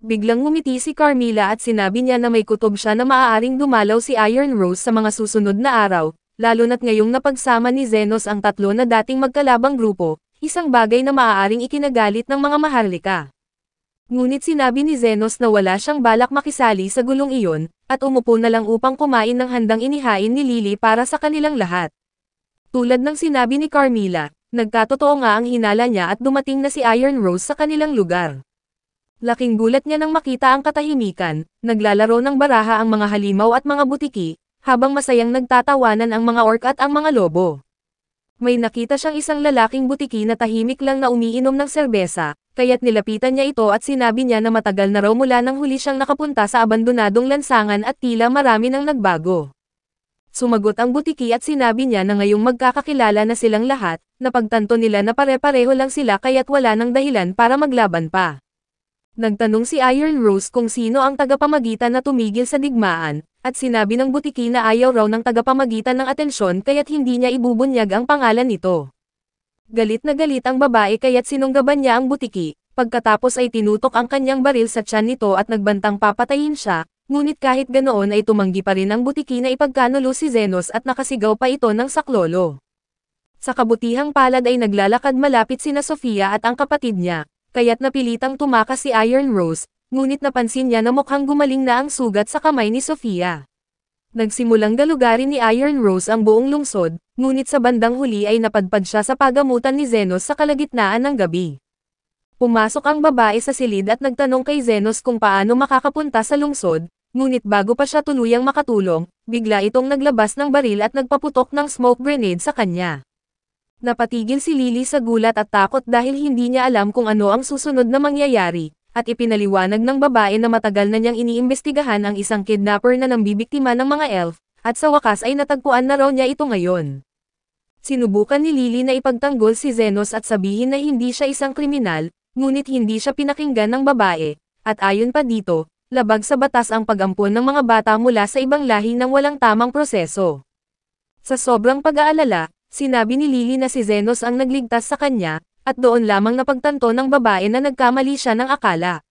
[SPEAKER 1] Biglang ngumiti si Carmilla at sinabi niya na may kutob siya na maaaring dumalaw si Iron Rose sa mga susunod na araw, lalo na't ngayong napagsama ni Zenos ang tatlo na dating magkalabang grupo, isang bagay na maaaring ikinagalit ng mga maharlika. Ngunit sinabi ni Zenos na wala siyang balak makisali sa gulong iyon, at umupo na lang upang kumain ng handang inihain ni Lily para sa kanilang lahat. Tulad ng sinabi ni Carmilla, nagkatotoo nga ang hinala niya at dumating na si Iron Rose sa kanilang lugar. Laking gulat niya nang makita ang katahimikan, naglalaro ng baraha ang mga halimaw at mga butiki, habang masayang nagtatawanan ang mga orc at ang mga lobo. May nakita siyang isang lalaking butiki na tahimik lang na umiinom ng serbesa, kaya't nilapitan niya ito at sinabi niya na matagal na raw mula nang huli siyang nakapunta sa abandonadong lansangan at tila marami nang nagbago. Sumagot ang butiki at sinabi niya na ngayong magkakakilala na silang lahat, napagtanto nila na pare-pareho lang sila kaya't wala nang dahilan para maglaban pa. Nagtanong si Iron Rose kung sino ang tagapamagitan na tumigil sa digmaan, at sinabi ng butiki na ayaw raw ng tagapamagitan ng atensyon kaya't hindi niya ibubunyag ang pangalan nito. Galit na galit ang babae kaya't sinunggaban niya ang butiki, pagkatapos ay tinutok ang kanyang baril sa tiyan nito at nagbantang papatayin siya, ngunit kahit ganoon ay tumanggi pa rin ang butiki na ipagkanulo si Zenos at nakasigaw pa ito ng saklolo. Sa kabutihang palad ay naglalakad malapit sina Sofia at ang kapatid niya, kaya't napilitang tumakas si Iron Rose, ngunit napansin niya na mukhang gumaling na ang sugat sa kamay ni Sofia. Nagsimulang galugarin ni Iron Rose ang buong lungsod, ngunit sa bandang huli ay napadpad siya sa pagamutan ni Zenos sa kalagitnaan ng gabi. Pumasok ang babae sa silid at nagtanong kay Zenos kung paano makakapunta sa lungsod, ngunit bago pa siya tuluyang makatulong, bigla itong naglabas ng baril at nagpaputok ng smoke grenade sa kanya. Napatigil si Lily sa gulat at takot dahil hindi niya alam kung ano ang susunod na mangyayari, at ipinaliwanag ng babae na matagal na niyang iniimbestigahan ang isang kidnapper na nambibiktima ng mga elf, at sa wakas ay natagpuan na raw niya ito ngayon. Sinubukan ni Lily na ipagtanggol si Zenos at sabihin na hindi siya isang kriminal, ngunit hindi siya pinakinggan ng babae, at ayon pa dito, labag sa batas ang pag-ampon ng mga bata mula sa ibang lahi ng walang tamang proseso. Sa sobrang pag-aalala, sinabi ni Lily na si Zenos ang nagligtas sa kanya, at doon lamang napagtanto ng babae na nagkamali siya ng akala.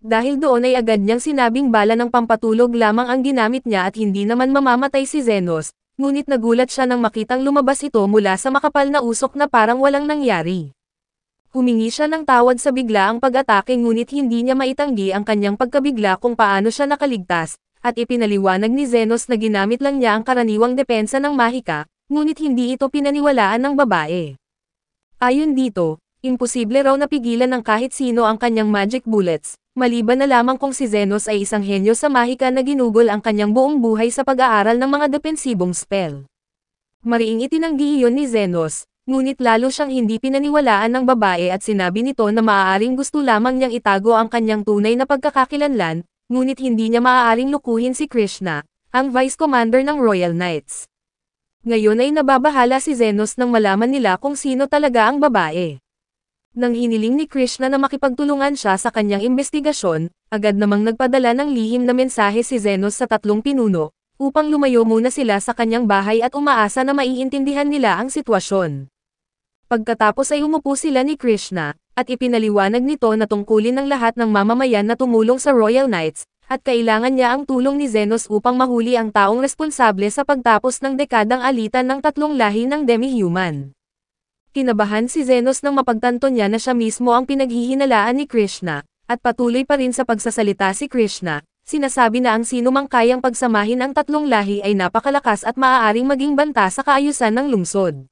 [SPEAKER 1] Dahil doon ay agad niyang sinabing bala ng pampatulog lamang ang ginamit niya at hindi naman mamamatay si Zenos, ngunit nagulat siya nang makitang lumabas ito mula sa makapal na usok na parang walang nangyari. Humingi siya ng tawad sa biglaang pag-atake ngunit hindi niya maitanggi ang kanyang pagkabigla kung paano siya nakaligtas, at ipinaliwanag ni Zenos na ginamit lang niya ang karaniwang depensa ng mahika, ngunit hindi ito pinaniwalaan ng babae. Ayon dito, imposible raw napigilan ng kahit sino ang kanyang magic bullets, maliban na lamang kung si Zenos ay isang henyo sa mahika na ginugol ang kanyang buong buhay sa pag-aaral ng mga depensibong spell. Mariing itinanggi iyon ni Zenos, ngunit lalo siyang hindi pinaniwalaan ng babae at sinabi nito na maaaring gusto lamang niyang itago ang kanyang tunay na pagkakakilanlan, ngunit hindi niya maaaring lukuhin si Krishna, ang Vice Commander ng Royal Knights. Ngayon ay nababahala si Zenos nang malaman nila kung sino talaga ang babae. Nang hiniling ni Krishna na makipagtulungan siya sa kanyang investigasyon, agad namang nagpadala ng lihim na mensahe si Zenos sa tatlong pinuno, upang lumayo muna sila sa kanyang bahay at umaasa na maiintindihan nila ang sitwasyon. Pagkatapos ay umupo sila ni Krishna, at ipinaliwanag nito na tungkulin ng lahat ng mamamayan na tumulong sa Royal Knights, at kailangan niya ang tulong ni Zenos upang mahuli ang taong responsable sa pagtapos ng dekadang alitan ng tatlong lahi ng demi-human. Kinabahan si Zenos nang mapagtanto niya na siya mismo ang pinaghihinalaan ni Krishna, at patuloy pa rin sa pagsasalita si Krishna, sinasabi na ang sinumang kayang pagsamahin ang tatlong lahi ay napakalakas at maaaring maging banta sa kaayusan ng lungsod.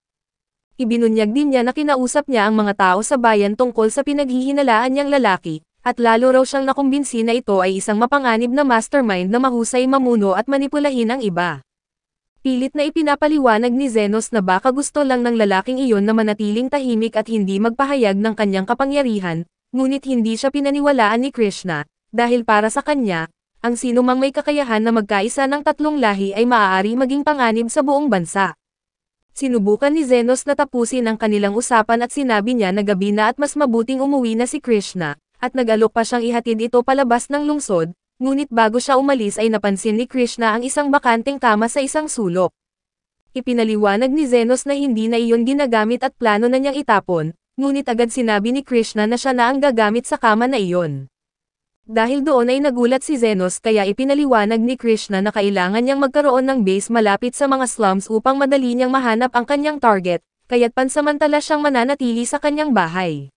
[SPEAKER 1] Ibinunyag din niya na kinausap niya ang mga tao sa bayan tungkol sa pinaghihinalaan niyang lalaki, at lalo raw siyang nakumbinsi na ito ay isang mapanganib na mastermind na mahusay mamuno at manipulahin ang iba. Pilit na ipinapaliwanag ni Zenos na baka gusto lang ng lalaking iyon na manatiling tahimik at hindi magpahayag ng kanyang kapangyarihan, ngunit hindi siya pinaniwalaan ni Krishna, dahil para sa kanya, ang sinumang may kakayahan na magkaisa ng tatlong lahi ay maaari maging panganib sa buong bansa. Sinubukan ni Zenos na tapusin ang kanilang usapan at sinabi niya na gabi na at mas mabuting umuwi na si Krishna, at nag-alok pa siyang ihatid ito palabas ng lungsod, ngunit bago siya umalis ay napansin ni Krishna ang isang bakanteng kama sa isang sulok. Ipinaliwanag ni Zenos na hindi na iyon ginagamit at plano na niyang itapon, ngunit agad sinabi ni Krishna na siya na ang gagamit sa kama na iyon. Dahil doon ay nagulat si Zenos kaya ipinaliwanag ni Krishna na kailangan niyang magkaroon ng base malapit sa mga slums upang madali niyang mahanap ang kanyang target, kaya't pansamantala siyang mananatili sa kanyang bahay.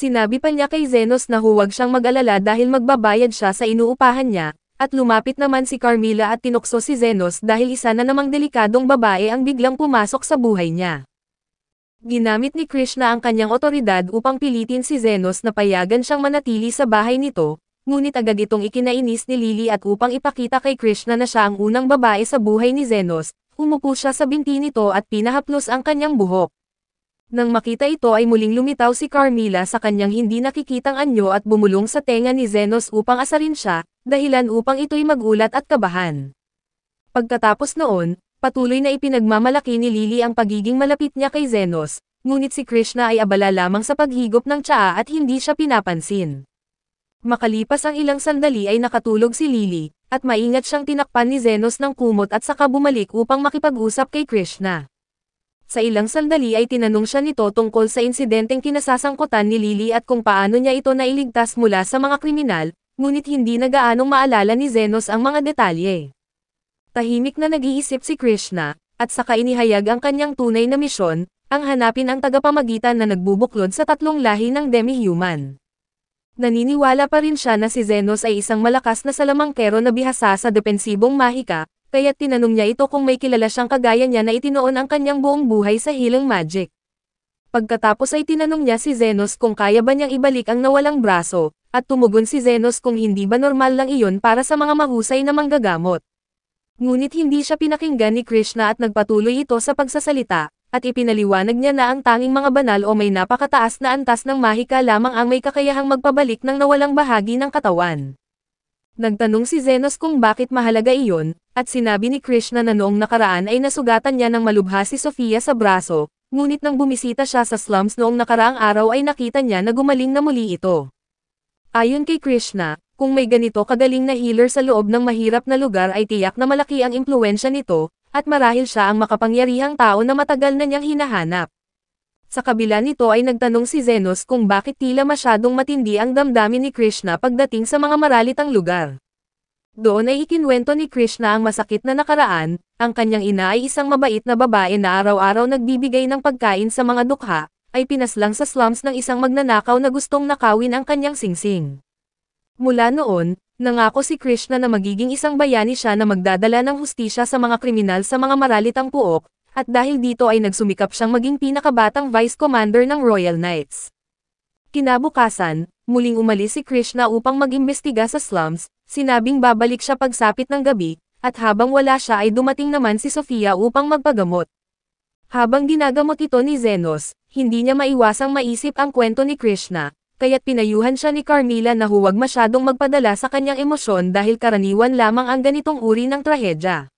[SPEAKER 1] Sinabi pa niya kay Zenos na huwag siyang mag-alala dahil magbabayad siya sa inuupahan niya, at lumapit naman si Carmilla at tinukso si Zenos dahil isa na namang delikadong babae ang biglang pumasok sa buhay niya. Ginamit ni Krishna ang kanyang otoridad upang pilitin si Zenos na payagan siyang manatili sa bahay nito, ngunit agad itong ikinainis ni Lily at upang ipakita kay Krishna na siya ang unang babae sa buhay ni Zenos, umupo siya sa binti nito at pinahaplos ang kanyang buhok. Nang makita ito ay muling lumitaw si Carmilla sa kanyang hindi nakikitang anyo at bumulong sa tenga ni Zenos upang asarin siya, dahilan upang ito'y magulat at kabahan. Pagkatapos noon, patuloy na ipinagmamalaki ni Lily ang pagiging malapit niya kay Zenos, ngunit si Krishna ay abala lamang sa paghigop ng tsaa at hindi siya pinapansin. Makalipas ang ilang sandali ay nakatulog si Lily, at maingat siyang tinakpan ni Zenos ng kumot at saka bumalik upang makipag-usap kay Krishna. Sa ilang sandali ay tinanong siya nito tungkol sa insidenteng kinasasangkutan ni Lily at kung paano niya ito nailigtas mula sa mga kriminal, ngunit hindi na gaanong maalala ni Zenos ang mga detalye. Tahimik na nag-iisip si Krishna, at saka inihayag ang kanyang tunay na misyon, ang hanapin ang tagapamagitan na nagbubuklod sa tatlong lahi ng demi-human. Naniniwala pa rin siya na si Zenos ay isang malakas na salamangkero na bihasa sa depensibong mahika, kaya't tinanong niya ito kung may kilala siyang kagaya niya na itinoon ang kanyang buong buhay sa healing magic. Pagkatapos ay tinanong niya si Zenos kung kaya ba niyang ibalik ang nawalang braso, at tumugon si Zenos kung hindi ba normal lang iyon para sa mga mahusay na manggagamot. Ngunit hindi siya pinakinggan ni Krishna at nagpatuloy ito sa pagsasalita, at ipinaliwanag niya na ang tanging mga banal o may napakataas na antas ng mahika lamang ang may kakayahang magpabalik ng nawalang bahagi ng katawan. Nagtanong si Zenos kung bakit mahalaga iyon, at sinabi ni Krishna na noong nakaraan ay nasugatan niya ng malubha si Sofia sa braso, ngunit nang bumisita siya sa slums noong nakaraang araw ay nakita niya na gumaling na muli ito. Ayon kay Krishna, kung may ganito kagaling na healer sa loob ng mahirap na lugar ay tiyak na malaki ang impluwensya nito, at marahil siya ang makapangyarihang tao na matagal na niyang hinahanap. Sa kabila nito ay nagtanong si Zenos kung bakit tila masyadong matindi ang damdamin ni Krishna pagdating sa mga maralitang lugar. Doon ay ikinwento ni Krishna ang masakit na nakaraan, ang kanyang ina ay isang mabait na babae na araw-araw nagbibigay ng pagkain sa mga dukha, ay pinaslang sa slums ng isang magnanakaw na gustong nakawin ang kanyang singsing. Mula noon, nangako si Krishna na magiging isang bayani siya na magdadala ng hustisya sa mga kriminal sa mga maralitang puok, at dahil dito ay nagsumikap siyang maging pinakabatang vice commander ng Royal Knights. Kinabukasan, muling umalis si Krishna upang mag-imbestiga sa slums, sinabing babalik siya pagsapit ng gabi, at habang wala siya ay dumating naman si Sofia upang magpagamot. Habang ginagamot ito ni Zenos, hindi niya maiwasang maisip ang kwento ni Krishna, kaya't pinayuhan siya ni Carmilla na huwag masyadong magpadala sa kanyang emosyon dahil karaniwan lamang ang ganitong uri ng trahedya.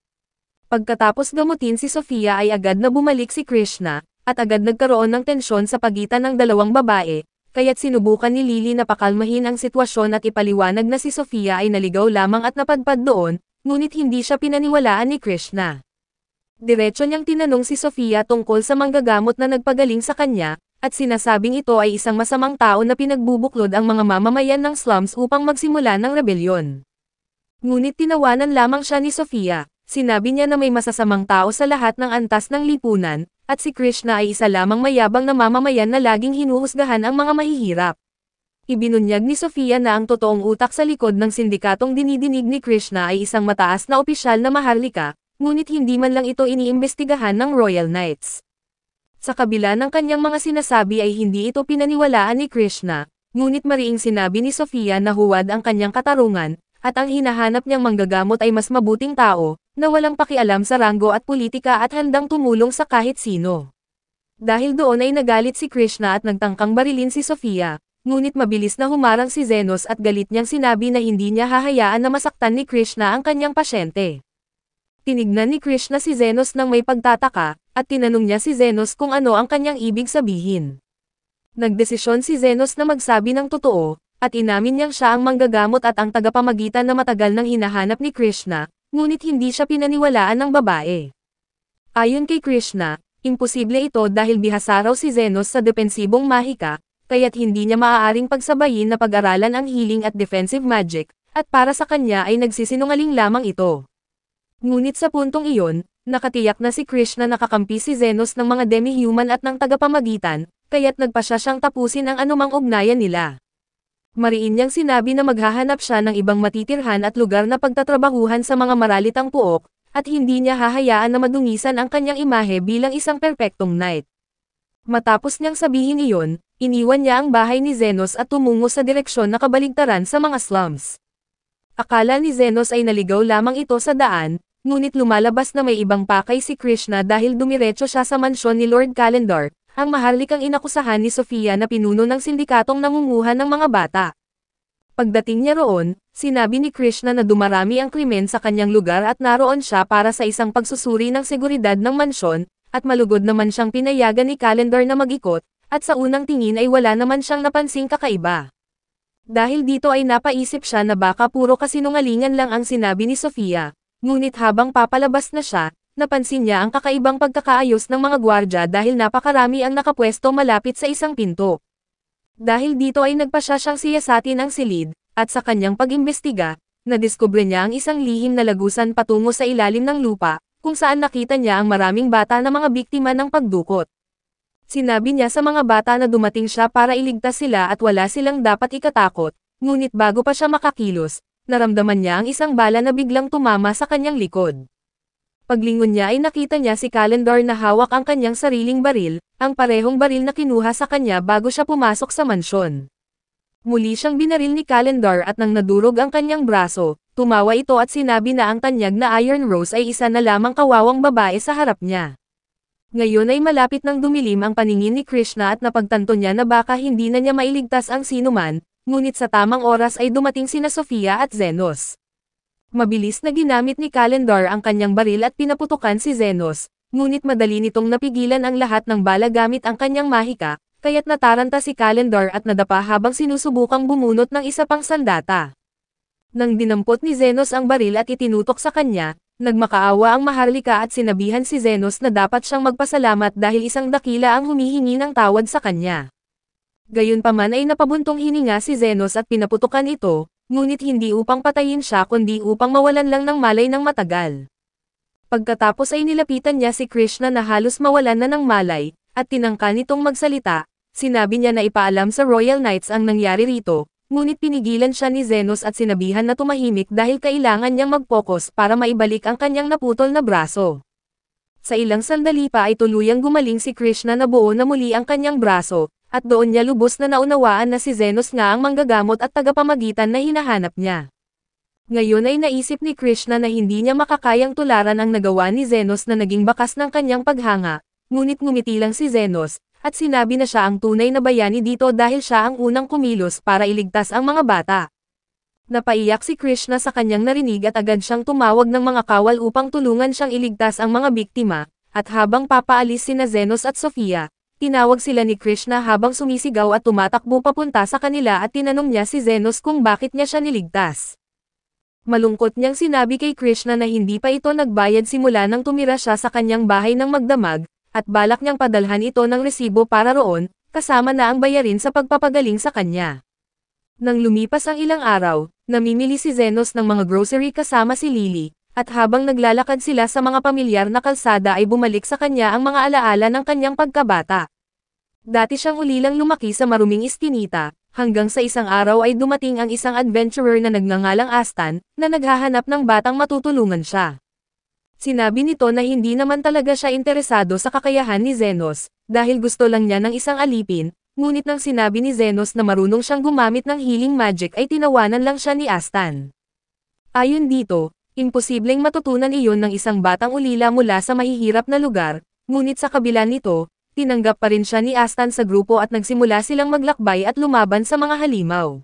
[SPEAKER 1] Pagkatapos gamutin si Sofia ay agad na bumalik si Krishna, at agad nagkaroon ng tensyon sa pagitan ng dalawang babae, kaya't sinubukan ni Lily na pakalmahin ang sitwasyon at ipaliwanag na si Sofia ay naligaw lamang at napadpad doon, ngunit hindi siya pinaniwalaan ni Krishna. Diretso niyang tinanong si Sofia tungkol sa manggagamot na nagpagaling sa kanya, at sinasabing ito ay isang masamang tao na pinagbubuklod ang mga mamamayan ng slums upang magsimula ng rebelyon. Ngunit tinawanan lamang siya ni Sofia, sinabi niya na may masasamang tao sa lahat ng antas ng lipunan, at si Krishna ay isa lamang mayabang na mamamayan na laging hinuhusgahan ang mga mahihirap. Ibinunyag ni Sofia na ang totoong utak sa likod ng sindikatong dinidinig ni Krishna ay isang mataas na opisyal na maharlika, ngunit hindi man lang ito iniimbestigahan ng Royal Knights. Sa kabila ng kanyang mga sinasabi ay hindi ito pinaniwalaan ni Krishna, ngunit mariing sinabi ni Sofia na huwad ang kanyang katarungan, at ang hinahanap niyang manggagamot ay mas mabuting tao, na walang pakialam sa ranggo at politika at handang tumulong sa kahit sino. Dahil doon ay nagalit si Krishna at nagtangkang barilin si Sofia, ngunit mabilis na humarang si Zenos at galit niyang sinabi na hindi niya hahayaan na masaktan ni Krishna ang kanyang pasyente. Tinignan ni Krishna si Zenos nang may pagtataka, at tinanong niya si Zenos kung ano ang kanyang ibig sabihin. Nagdesisyon si Zenos na magsabi ng totoo, at inamin niyang siya ang manggagamot at ang tagapamagitan na matagal nang hinahanap ni Krishna, ngunit hindi siya pinaniwalaan ng babae. Ayon kay Krishna, imposible ito dahil bihasa raw si Zenos sa depensibong mahika, kaya't hindi niya maaaring pagsabayin na pag-aralan ang healing at defensive magic, at para sa kanya ay nagsisinungaling lamang ito. Ngunit sa puntong iyon, nakatiyak na si Krishna nakakampi si Zenos ng mga demi-human at ng tagapamagitan, kaya't nagpasya siyang tapusin ang anumang ugnayan nila. Mariin niyang sinabi na maghahanap siya ng ibang matitirhan at lugar na pagtatrabahuhan sa mga maralitang puok, at hindi niya hahayaan na madungisan ang kanyang imahe bilang isang perpektong knight. Matapos niyang sabihin iyon, iniwan niya ang bahay ni Zenos at tumungo sa direksyon na kabaligtaran sa mga slums. Akala ni Zenos ay naligaw lamang ito sa daan, ngunit lumalabas na may ibang pakay si Krishna dahil dumiretso siya sa mansyon ni Lord Calendar, ang maharlikang inakusahan ni Sofia na pinuno ng sindikatong nangunguha ng mga bata. Pagdating niya roon, sinabi ni Krishna na dumarami ang krimen sa kanyang lugar at naroon siya para sa isang pagsusuri ng seguridad ng mansyon, at malugod naman siyang pinayagan ni Calendar na mag-ikot, at sa unang tingin ay wala naman siyang napansing kakaiba. Dahil dito ay napaisip siya na baka puro kasinungalingan lang ang sinabi ni Sofia, ngunit habang papalabas na siya, napansin niya ang kakaibang pagkakaayos ng mga gwardya dahil napakarami ang nakapwesto malapit sa isang pinto. Dahil dito ay nagpasya siyang siyasatin ang silid, at sa kanyang pag-imbestiga, nadiskubre niya ang isang lihim na lagusan patungo sa ilalim ng lupa, kung saan nakita niya ang maraming bata na mga biktima ng pagdukot. Sinabi niya sa mga bata na dumating siya para iligtas sila at wala silang dapat ikatakot, ngunit bago pa siya makakilos, naramdaman niya ang isang bala na biglang tumama sa kanyang likod. Paglingon niya ay nakita niya si Calendar na hawak ang kanyang sariling baril, ang parehong baril na kinuha sa kanya bago siya pumasok sa mansyon. Muli siyang binaril ni Calendar at nang nadurog ang kanyang braso, tumawa ito at sinabi na ang tanyag na Iron Rose ay isa na lamang kawawang babae sa harap niya. Ngayon ay malapit nang dumilim ang paningin ni Krishna at napagtanto niya na baka hindi na niya mailigtas ang sinuman, ngunit sa tamang oras ay dumating sina Sofia at Zenos. Mabilis na ginamit ni Calendar ang kanyang baril at pinaputukan si Zenos, ngunit madali nitong napigilan ang lahat ng bala gamit ang kanyang mahika, kaya't nataranta si Calendar at nadapa habang sinusubukang bumunot ng isa pang sandata. Nang dinampot ni Zenos ang baril at itinutok sa kanya, nagmakaawa ang maharlika at sinabihan si Zenos na dapat siyang magpasalamat dahil isang dakila ang humihingi ng tawad sa kanya. Gayunpaman ay napabuntong hininga si Zenos at pinaputukan ito, ngunit hindi upang patayin siya kundi upang mawalan lang ng malay ng matagal. Pagkatapos ay nilapitan niya si Krishna na halos mawalan na ng malay, at tinangka nitong magsalita, sinabi niya na ipaalam sa Royal Knights ang nangyari rito, ngunit pinigilan siya ni Zenos at sinabihan na tumahimik dahil kailangan niyang mag-focus para maibalik ang kanyang naputol na braso. Sa ilang sandali pa ay tuluyang gumaling si Krishna na buo na muli ang kanyang braso, at doon niya lubos na naunawaan na si Zenos nga ang manggagamot at tagapamagitan na hinahanap niya. Ngayon ay naisip ni Krishna na hindi niya makakayang tularan ang nagawa ni Zenos na naging bakas ng kanyang paghanga, ngunit ngumiti lang si Zenos, at sinabi na siya ang tunay na bayani dito dahil siya ang unang kumilos para iligtas ang mga bata. Napaiyak si Krishna sa kanyang narinig at agad siyang tumawag ng mga kawal upang tulungan siyang iligtas ang mga biktima, at habang papaalis sina Zenos at Sofia, tinawag sila ni Krishna habang sumisigaw at tumatakbo papunta sa kanila at tinanong niya si Zenos kung bakit niya siya niligtas. Malungkot niyang sinabi kay Krishna na hindi pa ito nagbayad simula nang tumira siya sa kanyang bahay ng magdamag, at balak niyang padalhan ito ng resibo para roon, kasama na ang bayarin sa pagpapagaling sa kanya. Nang lumipas ang ilang araw, namimili si Zenos ng mga grocery kasama si Lily, at habang naglalakad sila sa mga pamilyar na kalsada ay bumalik sa kanya ang mga alaala ng kanyang pagkabata. Dati siyang ulilang lumaki sa maruming iskinita, hanggang sa isang araw ay dumating ang isang adventurer na nagngangalang Astan, na naghahanap ng batang matutulungan siya. Sinabi nito na hindi naman talaga siya interesado sa kakayahan ni Zenos, dahil gusto lang niya ng isang alipin, ngunit nang sinabi ni Zenos na marunong siyang gumamit ng healing magic ay tinawanan lang siya ni Astan. Ayon dito, imposibleng matutunan iyon ng isang batang ulila mula sa mahihirap na lugar, ngunit sa kabila nito, tinanggap pa rin siya ni Astan sa grupo at nagsimula silang maglakbay at lumaban sa mga halimaw.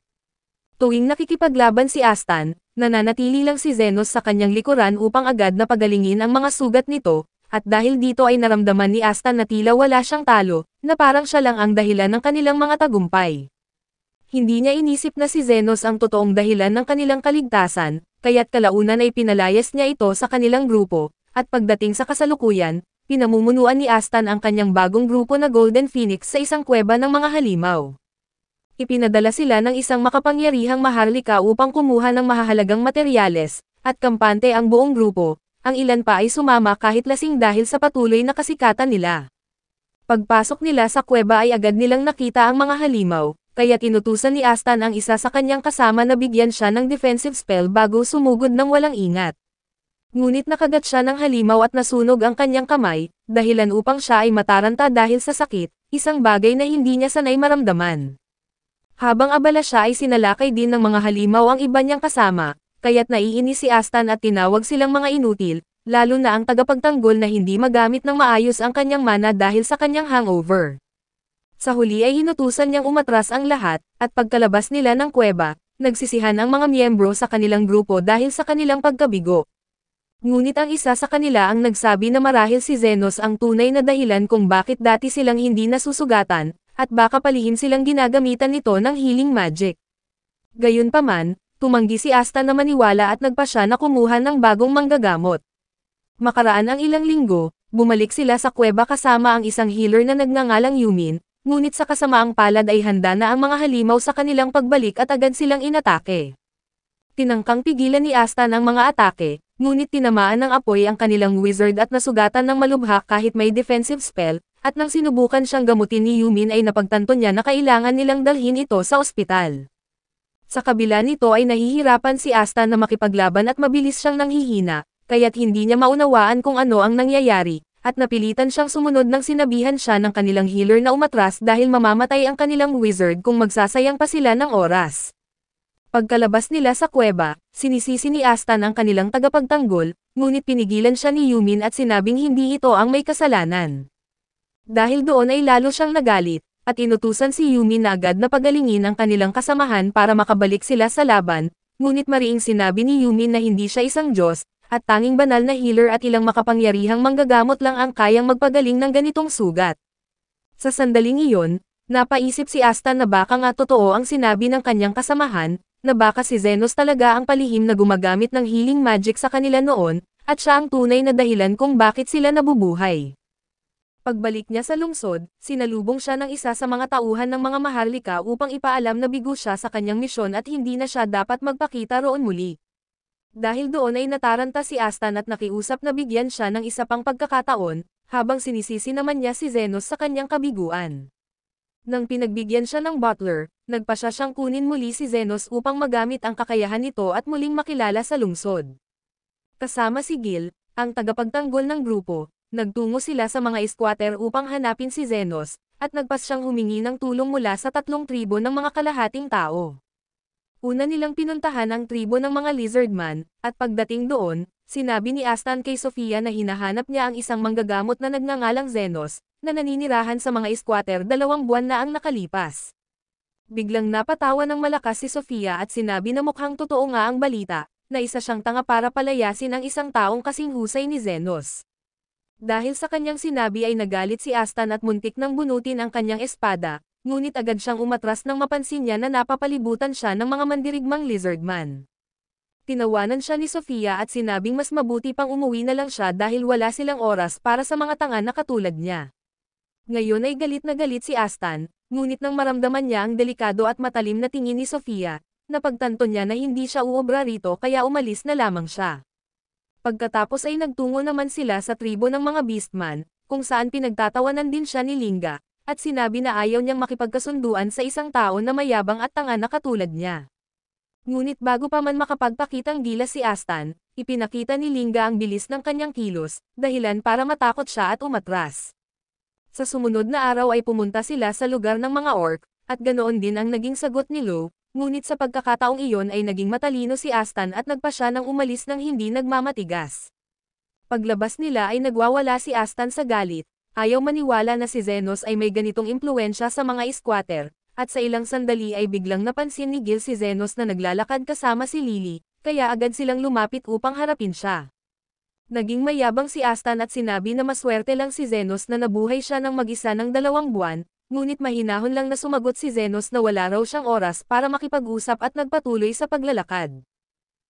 [SPEAKER 1] Tuwing nakikipaglaban si Astan, nananatili lang si Zenos sa kanyang likuran upang agad na pagalingin ang mga sugat nito, at dahil dito ay naramdaman ni Astan na tila wala siyang talo, na parang siya lang ang dahilan ng kanilang mga tagumpay. Hindi niya inisip na si Zenos ang totoong dahilan ng kanilang kaligtasan, kaya't kalaunan ay pinalayas niya ito sa kanilang grupo, at pagdating sa kasalukuyan, pinamumunuan ni Astan ang kanyang bagong grupo na Golden Phoenix sa isang kuweba ng mga halimaw. Ipinadala sila ng isang makapangyarihang maharlika upang kumuha ng mahahalagang materyales, at kampante ang buong grupo, ang ilan pa ay sumama kahit lasing dahil sa patuloy na kasikatan nila. Pagpasok nila sa kuweba ay agad nilang nakita ang mga halimaw, kaya't inutusan ni Astan ang isa sa kanyang kasama na bigyan siya ng defensive spell bago sumugod ng walang ingat. Ngunit nakagat siya ng halimaw at nasunog ang kanyang kamay, dahilan upang siya ay mataranta dahil sa sakit, isang bagay na hindi niya sanay maramdaman. Habang abala siya ay sinalakay din ng mga halimaw ang iba niyang kasama, kaya't naiinis si Astan at tinawag silang mga inutil, lalo na ang tagapagtanggol na hindi magamit ng maayos ang kanyang mana dahil sa kanyang hangover. Sa huli ay hinutusan niyang umatras ang lahat, at pagkalabas nila ng kuweba, nagsisihan ang mga miyembro sa kanilang grupo dahil sa kanilang pagkabigo. Ngunit ang isa sa kanila ang nagsabi na marahil si Zenos ang tunay na dahilan kung bakit dati silang hindi nasusugatan, at baka palihim silang ginagamitan nito ng healing magic. Gayunpaman, tumanggi si Asta na maniwala at nagpasya na kumuha ng bagong manggagamot. Makaraan ang ilang linggo, bumalik sila sa kuweba kasama ang isang healer na nagngangalang Yumin, ngunit sa kasamaang palad ay handa na ang mga halimaw sa kanilang pagbalik at agad silang inatake. Tinangkang pigilan ni Asta ang mga atake, ngunit tinamaan ng apoy ang kanilang wizard at nasugatan ng malubha kahit may defensive spell, at nang sinubukan siyang gamutin ni Yumin ay napagtanto niya na kailangan nilang dalhin ito sa ospital. Sa kabila nito ay nahihirapan si Asta na makipaglaban at mabilis siyang nanghihina, kaya't hindi niya maunawaan kung ano ang nangyayari, at napilitan siyang sumunod nang sinabihan siya ng kanilang healer na umatras dahil mamamatay ang kanilang wizard kung magsasayang pa sila ng oras. Pagkalabas nila sa kuweba, sinisisi ni Asta ang kanilang tagapagtanggol, ngunit pinigilan siya ni Yumin at sinabing hindi ito ang may kasalanan. Dahil doon ay lalo siyang nagalit, at inutusan si Yumin na agad na pagalingin ang kanilang kasamahan para makabalik sila sa laban, ngunit mariing sinabi ni Yumin na hindi siya isang Diyos, at tanging banal na healer at ilang makapangyarihang manggagamot lang ang kayang magpagaling ng ganitong sugat. Sa sandaling iyon, napaisip si Asta na baka nga totoo ang sinabi ng kanyang kasamahan, na baka si Zenos talaga ang palihim na gumagamit ng healing magic sa kanila noon, at siya ang tunay na dahilan kung bakit sila nabubuhay. Pagbalik niya sa lungsod, sinalubong siya ng isa sa mga tauhan ng mga maharlika upang ipaalam na bigo siya sa kanyang misyon at hindi na siya dapat magpakita roon muli. Dahil doon ay nataranta si Asta at nakiusap na bigyan siya ng isa pang pagkakataon, habang sinisisi naman niya si Zenos sa kanyang kabiguan. Nang pinagbigyan siya ng butler, nagpasya siyang kunin muli si Zenos upang magamit ang kakayahan nito at muling makilala sa lungsod. Kasama si Gil, ang tagapagtanggol ng grupo, nagtungo sila sa mga squatter upang hanapin si Zenos, at nagpasyang humingi ng tulong mula sa 3 tribo ng mga kalahating tao. Una nilang pinuntahan ang tribo ng mga lizardman, at pagdating doon, sinabi ni Astan kay Sofia na hinahanap niya ang isang manggagamot na nagngangalang Zenos, na naninirahan sa mga squatter 2 buwan na ang nakalipas. Biglang napatawa ng malakas si Sofia at sinabi na mukhang totoo nga ang balita, na isa siyang tanga para palayasin ang isang taong kasing husay ni Zenos. Dahil sa kanyang sinabi ay nagalit si Astan at muntik nang bunutin ang kanyang espada, ngunit agad siyang umatras nang mapansin niya na napapalibutan siya ng mga mandirigmang lizardman. Tinawanan siya ni Sofia at sinabing mas mabuti pang umuwi na lang siya dahil wala silang oras para sa mga tanga na katulad niya. Ngayon ay galit na galit si Astan, ngunit nang maramdaman niya ang delikado at matalim na tingin ni Sofia, napagtanto niya na hindi siya uobra rito kaya umalis na lamang siya. Pagkatapos ay nagtungo naman sila sa tribo ng mga beastman, kung saan pinagtatawanan din siya ni Linga, at sinabi na ayaw niyang makipagkasunduan sa isang tao na mayabang at tanga na katulad niya. Ngunit bago pa man makapagpakitang gilas si Astan, ipinakita ni Linga ang bilis ng kanyang kilos, dahilan para matakot siya at umatras. Sa sumunod na araw ay pumunta sila sa lugar ng mga orc, at ganoon din ang naging sagot ni Lo, ngunit sa pagkakataong iyon ay naging matalino si Astan at nagpasya ng umalis ng hindi nagmamatigas. Paglabas nila ay nagwawala si Astan sa galit, ayaw maniwala na si Zenos ay may ganitong impluwensya sa mga squatter, at sa ilang sandali ay biglang napansin ni Gil si Zenos na naglalakad kasama si Lily, kaya agad silang lumapit upang harapin siya. Naging mayabang si Astan at sinabi na maswerte lang si Zenos na nabuhay siya ng mag-isa ng 2 buwan, ngunit mahinahon lang na sumagot si Zenos na wala raw siyang oras para makipag-usap at nagpatuloy sa paglalakad.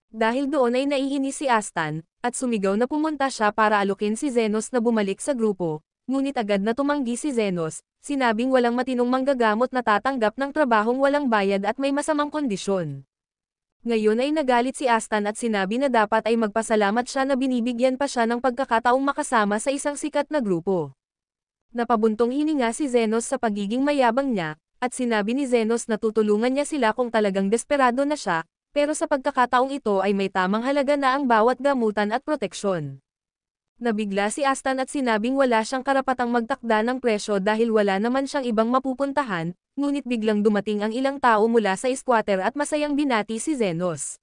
[SPEAKER 1] Dahil doon ay naiinis si Astan, at sumigaw na pumunta siya para alukin si Zenos na bumalik sa grupo, ngunit agad na tumanggi si Zenos, sinabing walang matinong manggagamot na tatanggap ng trabahong walang bayad at may masamang kondisyon. Ngayon ay nagalit si Astan at sinabi na dapat ay magpasalamat siya na binibigyan pa siya ng pagkakataong makasama sa isang sikat na grupo. Napabuntong hininga si Zenos sa pagiging mayabang niya, at sinabi ni Zenos na tutulungan niya sila kung talagang desperado na siya, pero sa pagkakataong ito ay may tamang halaga na ang bawat gamutan at proteksyon. Nabigla si Astan at sinabing wala siyang karapatang magtakda ng presyo dahil wala naman siyang ibang mapupuntahan, ngunit biglang dumating ang ilang tao mula sa squatter at masayang binati si Zenos.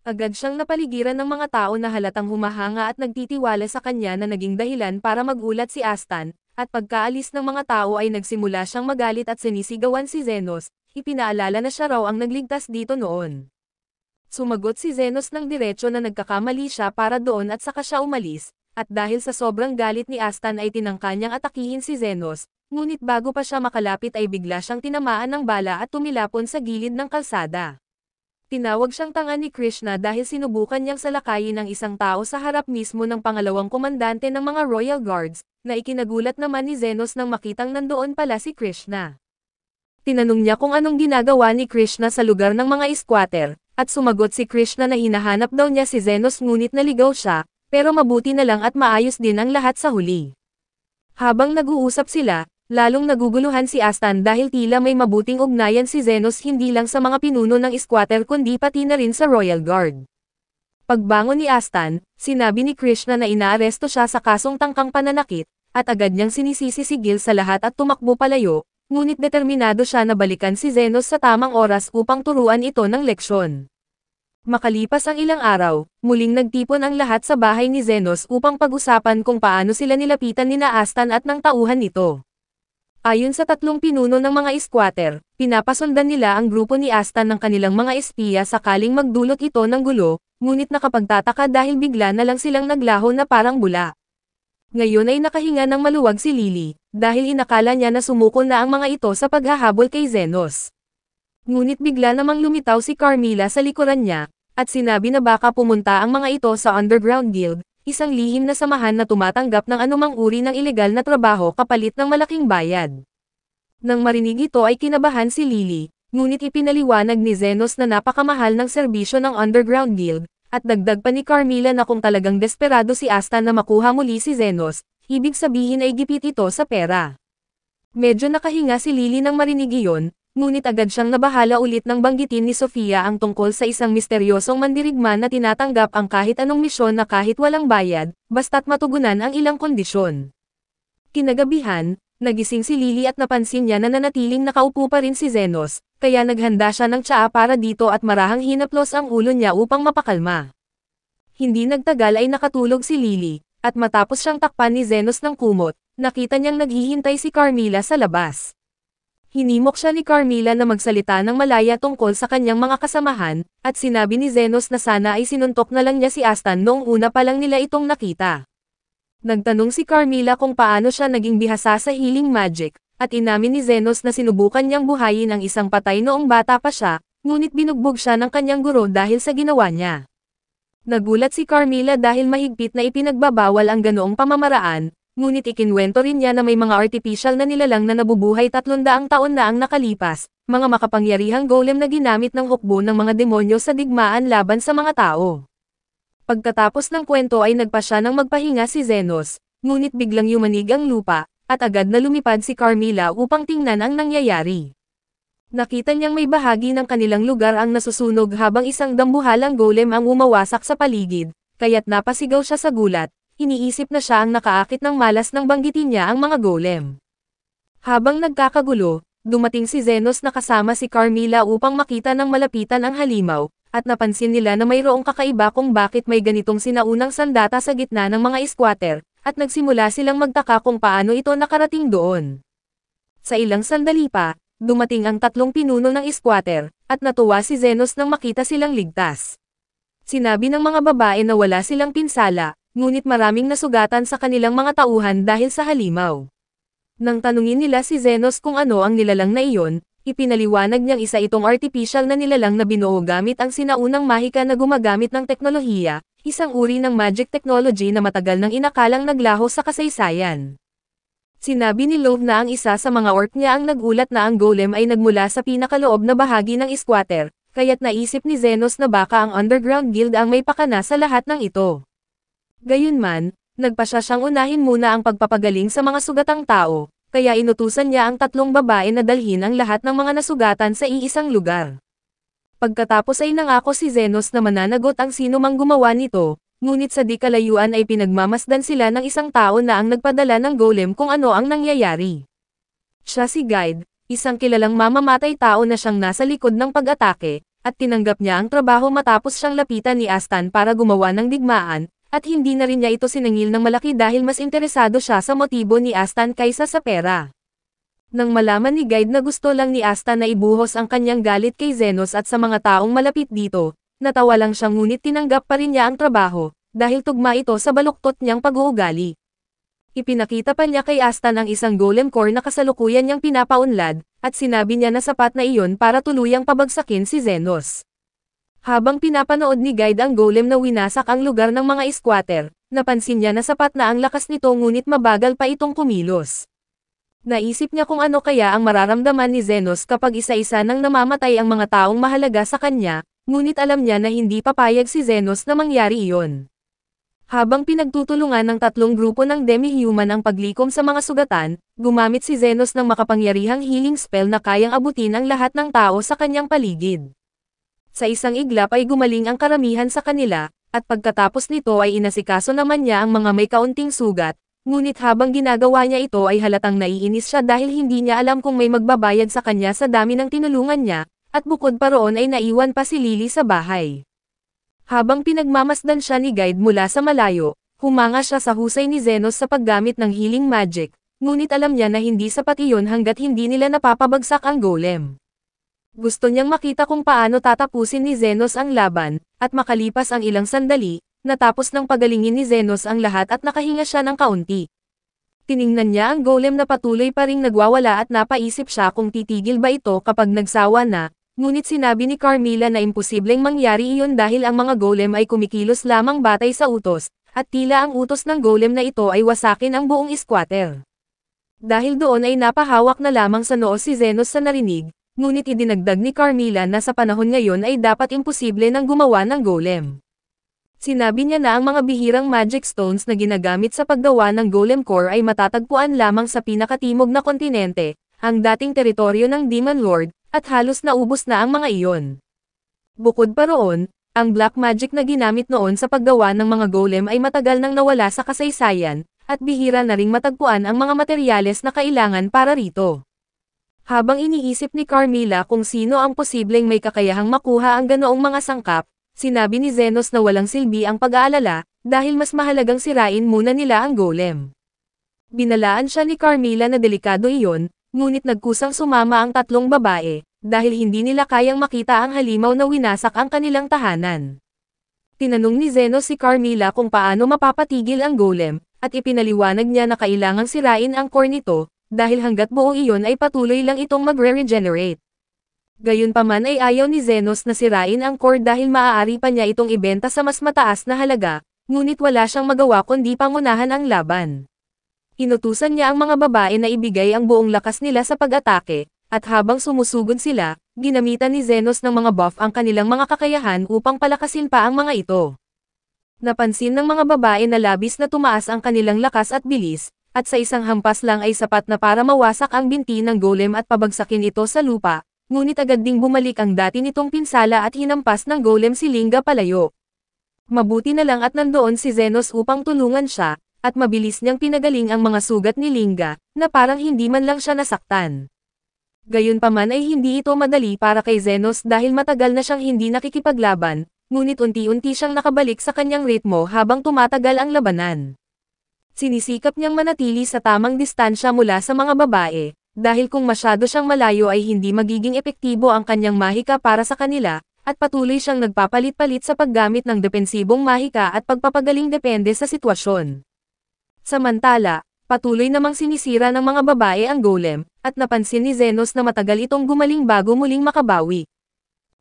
[SPEAKER 1] Agad siyang napaligiran ng mga tao na halatang humahanga at nagtitiwala sa kanya na naging dahilan para magulat si Astan, at pagkaalis ng mga tao ay nagsimula siyang magalit at sinisigawan si Zenos, ipinaalala na siya raw ang nagligtas dito noon. Sumagot si Zenos ng diretso na nagkakamali siya para doon at saka siya umalis, at dahil sa sobrang galit ni Astan ay tinangka niyang atakihin si Zenos, ngunit bago pa siya makalapit ay bigla siyang tinamaan ng bala at tumilapon sa gilid ng kalsada. Tinawag siyang tanga ni Krishna dahil sinubukan niyang salakayin ang isang tao sa harap mismo ng pangalawang komandante ng mga Royal Guards, na ikinagulat naman ni Zenos nang makitang nandoon pala si Krishna. Tinanong niya kung anong ginagawa ni Krishna sa lugar ng mga squatter, at sumagot si Krishna na hinahanap daw niya si Zenos ngunit naligaw siya, pero mabuti na lang at maayos din ang lahat sa huli. Habang nag-uusap sila, lalong naguguluhan si Astan dahil tila may mabuting ugnayan si Zenos hindi lang sa mga pinuno ng squatter kundi pati na rin sa Royal Guard. Pagbangon ni Astan, sinabi ni Krishna na inaaresto siya sa kasong tangkang pananakit, at agad niyang sinisisi si Gil sa lahat at tumakbo palayo, ngunit determinado siya na balikan si Zenos sa tamang oras upang turuan ito ng leksyon. Makalipas ang ilang araw, muling nagtipon ang lahat sa bahay ni Zenos upang pag-usapan kung paano sila nilapitan ni Astan at ng tauhan nito. Ayon sa tatlong pinuno ng mga squatter, pinapasundan nila ang grupo ni Astan ng kanilang mga espiya sakaling magdulot ito ng gulo, ngunit nakapagtataka dahil bigla na lang silang naglaho na parang bula. Ngayon ay nakahinga ng maluwag si Lily, dahil inakala niya na sumuko na ang mga ito sa paghahabol kay Zenos. Ngunit bigla namang lumitaw si Carmilla sa likuran niya, at sinabi na baka pumunta ang mga ito sa Underground Guild, isang lihim na samahan na tumatanggap ng anumang uri ng ilegal na trabaho kapalit ng malaking bayad. Nang marinig ito ay kinabahan si Lily, ngunit ipinaliwanag ni Zenos na napakamahal ng serbisyo ng Underground Guild, at dagdag pa ni Carmilla na kung talagang desperado si Astan na makuha muli si Zenos, ibig sabihin ay gipit ito sa pera. Medyo nakahinga si Lily nang marinig iyon, ngunit agad siyang nabahala ulit nang banggitin ni Sofia ang tungkol sa isang misteryosong mandirigma na tinatanggap ang kahit anong misyon na kahit walang bayad, basta't matugunan ang ilang kondisyon. Kinagabihan, nagising si Lily at napansin niya na nanatiling nakaupo pa rin si Zenos, kaya naghanda siya ng tsaa para dito at marahang hinaplos ang ulo niya upang mapakalma. Hindi nagtagal ay nakatulog si Lily, at matapos siyang takpan ni Zenos ng kumot, nakita niyang naghihintay si Carmilla sa labas. Hinimok siya ni Carmilla na magsalita ng malaya tungkol sa kanyang mga kasamahan, at sinabi ni Zenos na sana ay sinuntok na lang niya si Astan noong una pa lang nila itong nakita. Nagtanong si Carmilla kung paano siya naging bihasa sa healing magic, at inamin ni Zenos na sinubukan niyang buhayin ang isang patay noong bata pa siya, ngunit binugbog siya ng kanyang guro dahil sa ginawa niya. Nagulat si Carmilla dahil mahigpit na ipinagbabawal ang ganoong pamamaraan, ngunit ikinwento rin niya na may mga artificial na nilalang na nabubuhay 300 taon na ang nakalipas, mga makapangyarihang golem na ginamit ng hukbo ng mga demonyo sa digmaan laban sa mga tao. Pagkatapos ng kwento ay nagpa siya ng magpahinga si Zenos, ngunit biglang yumanig ang lupa, at agad na lumipad si Carmilla upang tingnan ang nangyayari. Nakita niyang may bahagi ng kanilang lugar ang nasusunog habang isang dambuhalang golem ang umawasak sa paligid, kaya't napasigaw siya sa gulat. Iniisip na siya ang nakaakit ng malas nang banggitin niya ang mga golem. Habang nagkakagulo, dumating si Zenos na kasama si Carmilla upang makita ng malapitan ang halimaw, at napansin nila na mayroong kakaiba kung bakit may ganitong sinaunang sandata sa gitna ng mga squatter, at nagsimula silang magtaka kung paano ito nakarating doon. Sa ilang sandali pa, dumating ang tatlong pinuno ng squatter, at natuwa si Zenos nang makita silang ligtas. Sinabi ng mga babae na wala silang pinsala, ngunit maraming nasugatan sa kanilang mga tauhan dahil sa halimaw. Nang tanungin nila si Zenos kung ano ang nilalang na iyon, ipinaliwanag niyang isa itong artificial na nilalang na binuo gamit ang sinaunang mahika na gumagamit ng teknolohiya, isang uri ng magic technology na matagal nang inakalang naglaho sa kasaysayan. Sinabi ni Love na ang isa sa mga orc niya ang nagulat na ang golem ay nagmula sa pinakaloob na bahagi ng squatter, kaya't naisip ni Zenos na baka ang Underground Guild ang may pakana sa lahat ng ito. Gayunman, nagpasya siyang unahin muna ang pagpapagaling sa mga sugatang tao, kaya inutusan niya ang tatlong babae na dalhin ang lahat ng mga nasugatan sa iisang lugar. Pagkatapos ay nangako si Zenos na mananagot ang sino mang gumawa nito, ngunit sa di kalayuan ay pinagmamasdan sila ng isang tao na ang nagpadala ng golem kung ano ang nangyayari. Siya si Guide, isang kilalang mamamatay tao na siyang nasa likod ng pag-atake, at tinanggap niya ang trabaho matapos siyang lapitan ni Astan para gumawa ng digmaan, at hindi na rin niya ito sinangil ng malaki dahil mas interesado siya sa motibo ni Astan kaysa sa pera. Nang malaman ni Guide na gusto lang ni Astan na ibuhos ang kanyang galit kay Zenos at sa mga taong malapit dito, natawa lang siya ngunit tinanggap pa rin niya ang trabaho, dahil tugma ito sa baluktot niyang pag-uugali. Ipinakita pa niya kay Astan ang isang golem core na kasalukuyan niyang pinapaunlad, at sinabi niya na sapat na iyon para tuluyang pabagsakin si Zenos. Habang pinapanood ni Guide ang golem na winasak ang lugar ng mga squatter, napansin niya na sapat na ang lakas nito ngunit mabagal pa itong kumilos. Naisip niya kung ano kaya ang mararamdaman ni Zenos kapag isa-isa nang namamatay ang mga taong mahalaga sa kanya, ngunit alam niya na hindi papayag si Zenos na mangyari iyon. Habang pinagtutulungan ng tatlong grupo ng demi-human ang paglikom sa mga sugatan, gumamit si Zenos ng makapangyarihang healing spell na kayang abutin ang lahat ng tao sa kanyang paligid. Sa isang iglap ay gumaling ang karamihan sa kanila, at pagkatapos nito ay inasikaso naman niya ang mga may kaunting sugat, ngunit habang ginagawa niya ito ay halatang naiinis siya dahil hindi niya alam kung may magbabayad sa kanya sa dami ng tinulungan niya, at bukod pa roon ay naiwan pa si Lily sa bahay. Habang pinagmamasdan siya ni Guide mula sa malayo, humanga siya sa husay ni Zenos sa paggamit ng healing magic, ngunit alam niya na hindi sapat iyon hanggat hindi nila napapabagsak ang golem. Gusto niyang makita kung paano tatapusin ni Zenos ang laban, at makalipas ang ilang sandali, natapos ng pagalingin ni Zenos ang lahat at nakahinga siya ng kaunti. Tiningnan niya ang golem na patuloy pa ring nagwawala at napaisip siya kung titigil ba ito kapag nagsawa na, ngunit sinabi ni Carmilla na imposibleng mangyari iyon dahil ang mga golem ay kumikilos lamang batay sa utos, at tila ang utos ng golem na ito ay wasakin ang buong squatter. Dahil doon ay napahawak na lamang sa noo si Zenos sa narinig, ngunit idinagdag ni Carmilla na sa panahon ngayon ay dapat imposible nang gumawa ng golem. Sinabi niya na ang mga bihirang magic stones na ginagamit sa paggawa ng golem core ay matatagpuan lamang sa pinakatimog na kontinente, ang dating teritoryo ng Demon Lord, at halos naubos na ang mga iyon. Bukod pa roon, ang black magic na ginamit noon sa paggawa ng mga golem ay matagal nang nawala sa kasaysayan, at bihira na ring matagpuan ang mga materyales na kailangan para rito. Habang iniisip ni Carmilla kung sino ang posibleng may kakayahang makuha ang ganoong mga sangkap, sinabi ni Zenos na walang silbi ang pag-aalala, dahil mas mahalagang sirain muna nila ang golem. Binalaan siya ni Carmilla na delikado iyon, ngunit nagkusang sumama ang tatlong babae, dahil hindi nila kayang makita ang halimaw na winasak ang kanilang tahanan. Tinanong ni Zenos si Carmilla kung paano mapapatigil ang golem, at ipinaliwanag niya na kailangang sirain ang core nito, dahil hanggat buo iyon ay patuloy lang itong magre-regenerate. Gayunpaman ay ayaw ni Zenos na sirain ang core dahil maaari pa niya itong ibenta sa mas mataas na halaga, ngunit wala siyang magawa kundi pangunahan ang laban. Inutusan niya ang mga babae na ibigay ang buong lakas nila sa pag-atake, at habang sumusugod sila, ginamitan ni Zenos ng mga buff ang kanilang mga kakayahan upang palakasin pa ang mga ito. Napansin ng mga babae na labis na tumaas ang kanilang lakas at bilis, at sa isang hampas lang ay sapat na para mawasak ang binti ng golem at pabagsakin ito sa lupa, ngunit agad ding bumalik ang dati nitong pinsala at hinampas ng golem si Linga palayo. Mabuti na lang at nandoon si Zenos upang tulungan siya, at mabilis niyang pinagaling ang mga sugat ni Linga, na parang hindi man lang siya nasaktan. Gayunpaman ay hindi ito madali para kay Zenos dahil matagal na siyang hindi nakikipaglaban, ngunit unti-unti siyang nakabalik sa kanyang ritmo habang tumatagal ang labanan. Sinisikap niyang manatili sa tamang distansya mula sa mga babae, dahil kung masyado siyang malayo ay hindi magiging epektibo ang kanyang mahika para sa kanila, at patuloy siyang nagpapalit-palit sa paggamit ng depensibong mahika at pagpapagaling depende sa sitwasyon. Samantala, patuloy namang sinisira ng mga babae ang golem, at napansin ni Zenos na matagal itong gumaling bago muling makabawi.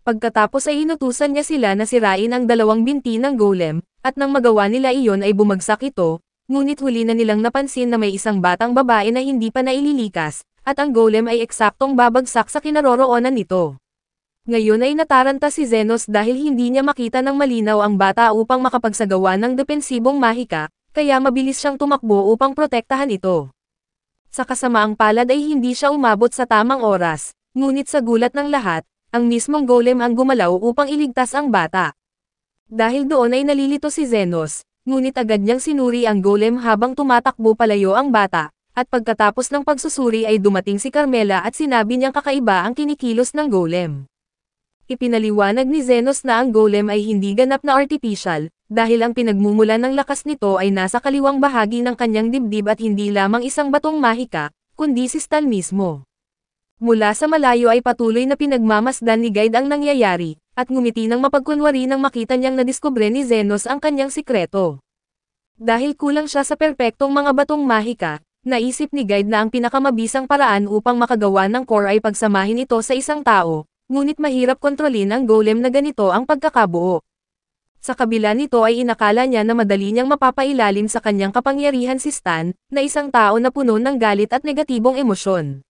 [SPEAKER 1] Pagkatapos ay inutusan niya sila na sirain ang dalawang binti ng golem, at nang magawa nila iyon ay bumagsak ito, ngunit huli na nilang napansin na may isang batang babae na hindi pa naililikas, at ang golem ay eksaktong babagsak sa kinaroroonan nito. Ngayon ay nataranta si Zenos dahil hindi niya makita ng malinaw ang bata upang makapagsagawa ng depensibong mahika, kaya mabilis siyang tumakbo upang protektahan ito. Sa kasamaang palad ay hindi siya umabot sa tamang oras, ngunit sa gulat ng lahat, ang mismong golem ang gumalaw upang iligtas ang bata. Dahil doon ay nalilito si Zenos, ngunit agad niyang sinuri ang golem habang tumatakbo palayo ang bata, at pagkatapos ng pagsusuri ay dumating si Carmela at sinabi niyang kakaiba ang kinikilos ng golem. Ipinaliwanag ni Zenos na ang golem ay hindi ganap na artificial, dahil ang pinagmumulan ng lakas nito ay nasa kaliwang bahagi ng kanyang dibdib at hindi lamang isang batong mahika, kundi si Stan mismo. Mula sa malayo ay patuloy na pinagmamasdan ni Guide ang nangyayari, at ngumiti ng mapagkunwari nang makita niyang nadiskubre ni Zenos ang kanyang sikreto. Dahil kulang siya sa perpektong mga batong mahika, naisip ni Guide na ang pinakamabisang paraan upang makagawa ng core ay pagsamahin ito sa isang tao, ngunit mahirap kontrolin ang golem na ganito ang pagkakabuo. Sa kabila nito ay inakala niya na madali niyang mapapailalim sa kanyang kapangyarihan si Stan, na isang tao na puno ng galit at negatibong emosyon.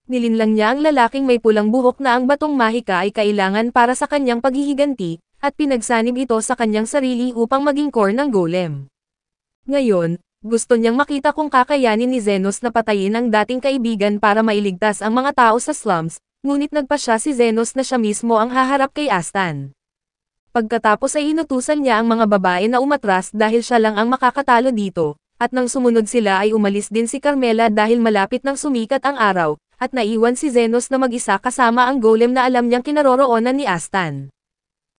[SPEAKER 1] Nilinlang niya ang lalaking may pulang buhok na ang batong mahika ay kailangan para sa kanyang paghihiganti, at pinagsanib ito sa kanyang sarili upang maging core ng golem. Ngayon, gusto niyang makita kung kakayanin ni Zenos na patayin ang dating kaibigan para mailigtas ang mga tao sa slums, ngunit nagpasya si Zenos na siya mismo ang haharap kay Astan. Pagkatapos ay inutusan niya ang mga babae na umatras dahil siya lang ang makakatalo dito, at nang sumunod sila ay umalis din si Carmela dahil malapit nang sumikat ang araw, at naiwan si Zenos na mag-isa kasama ang golem na alam niyang kinaroroonan ni Astan.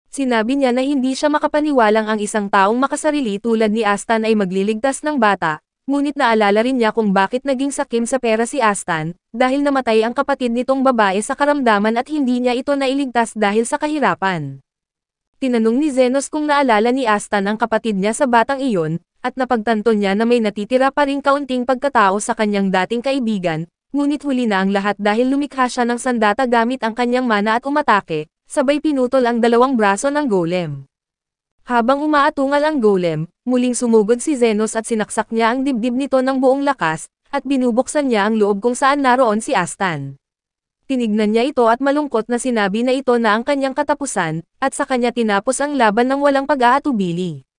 [SPEAKER 1] Sinabi niya na hindi siya makapaniwalang ang isang taong makasarili tulad ni Astan ay magliligtas ng bata, ngunit naalala rin niya kung bakit naging sakim sa pera si Astan, dahil namatay ang kapatid nitong babae sa karamdaman at hindi niya ito nailigtas dahil sa kahirapan. Tinanong ni Zenos kung naalala ni Astan ang kapatid niya sa batang iyon, at napagtanto niya na may natitira pa ring kaunting pagkatao sa kanyang dating kaibigan, ngunit huli na ang lahat dahil lumikha siya ng sandata gamit ang kanyang mana at umatake, sabay pinutol ang dalawang braso ng golem. Habang umaatungal ang golem, muling sumugod si Zenos at sinaksak niya ang dibdib nito ng buong lakas, at binubuksan niya ang loob kung saan naroon si Astan. Tinignan niya ito at malungkot na sinabi na ito na ang kanyang katapusan, at sa kanya tinapos ang laban ng walang pag-aatubili.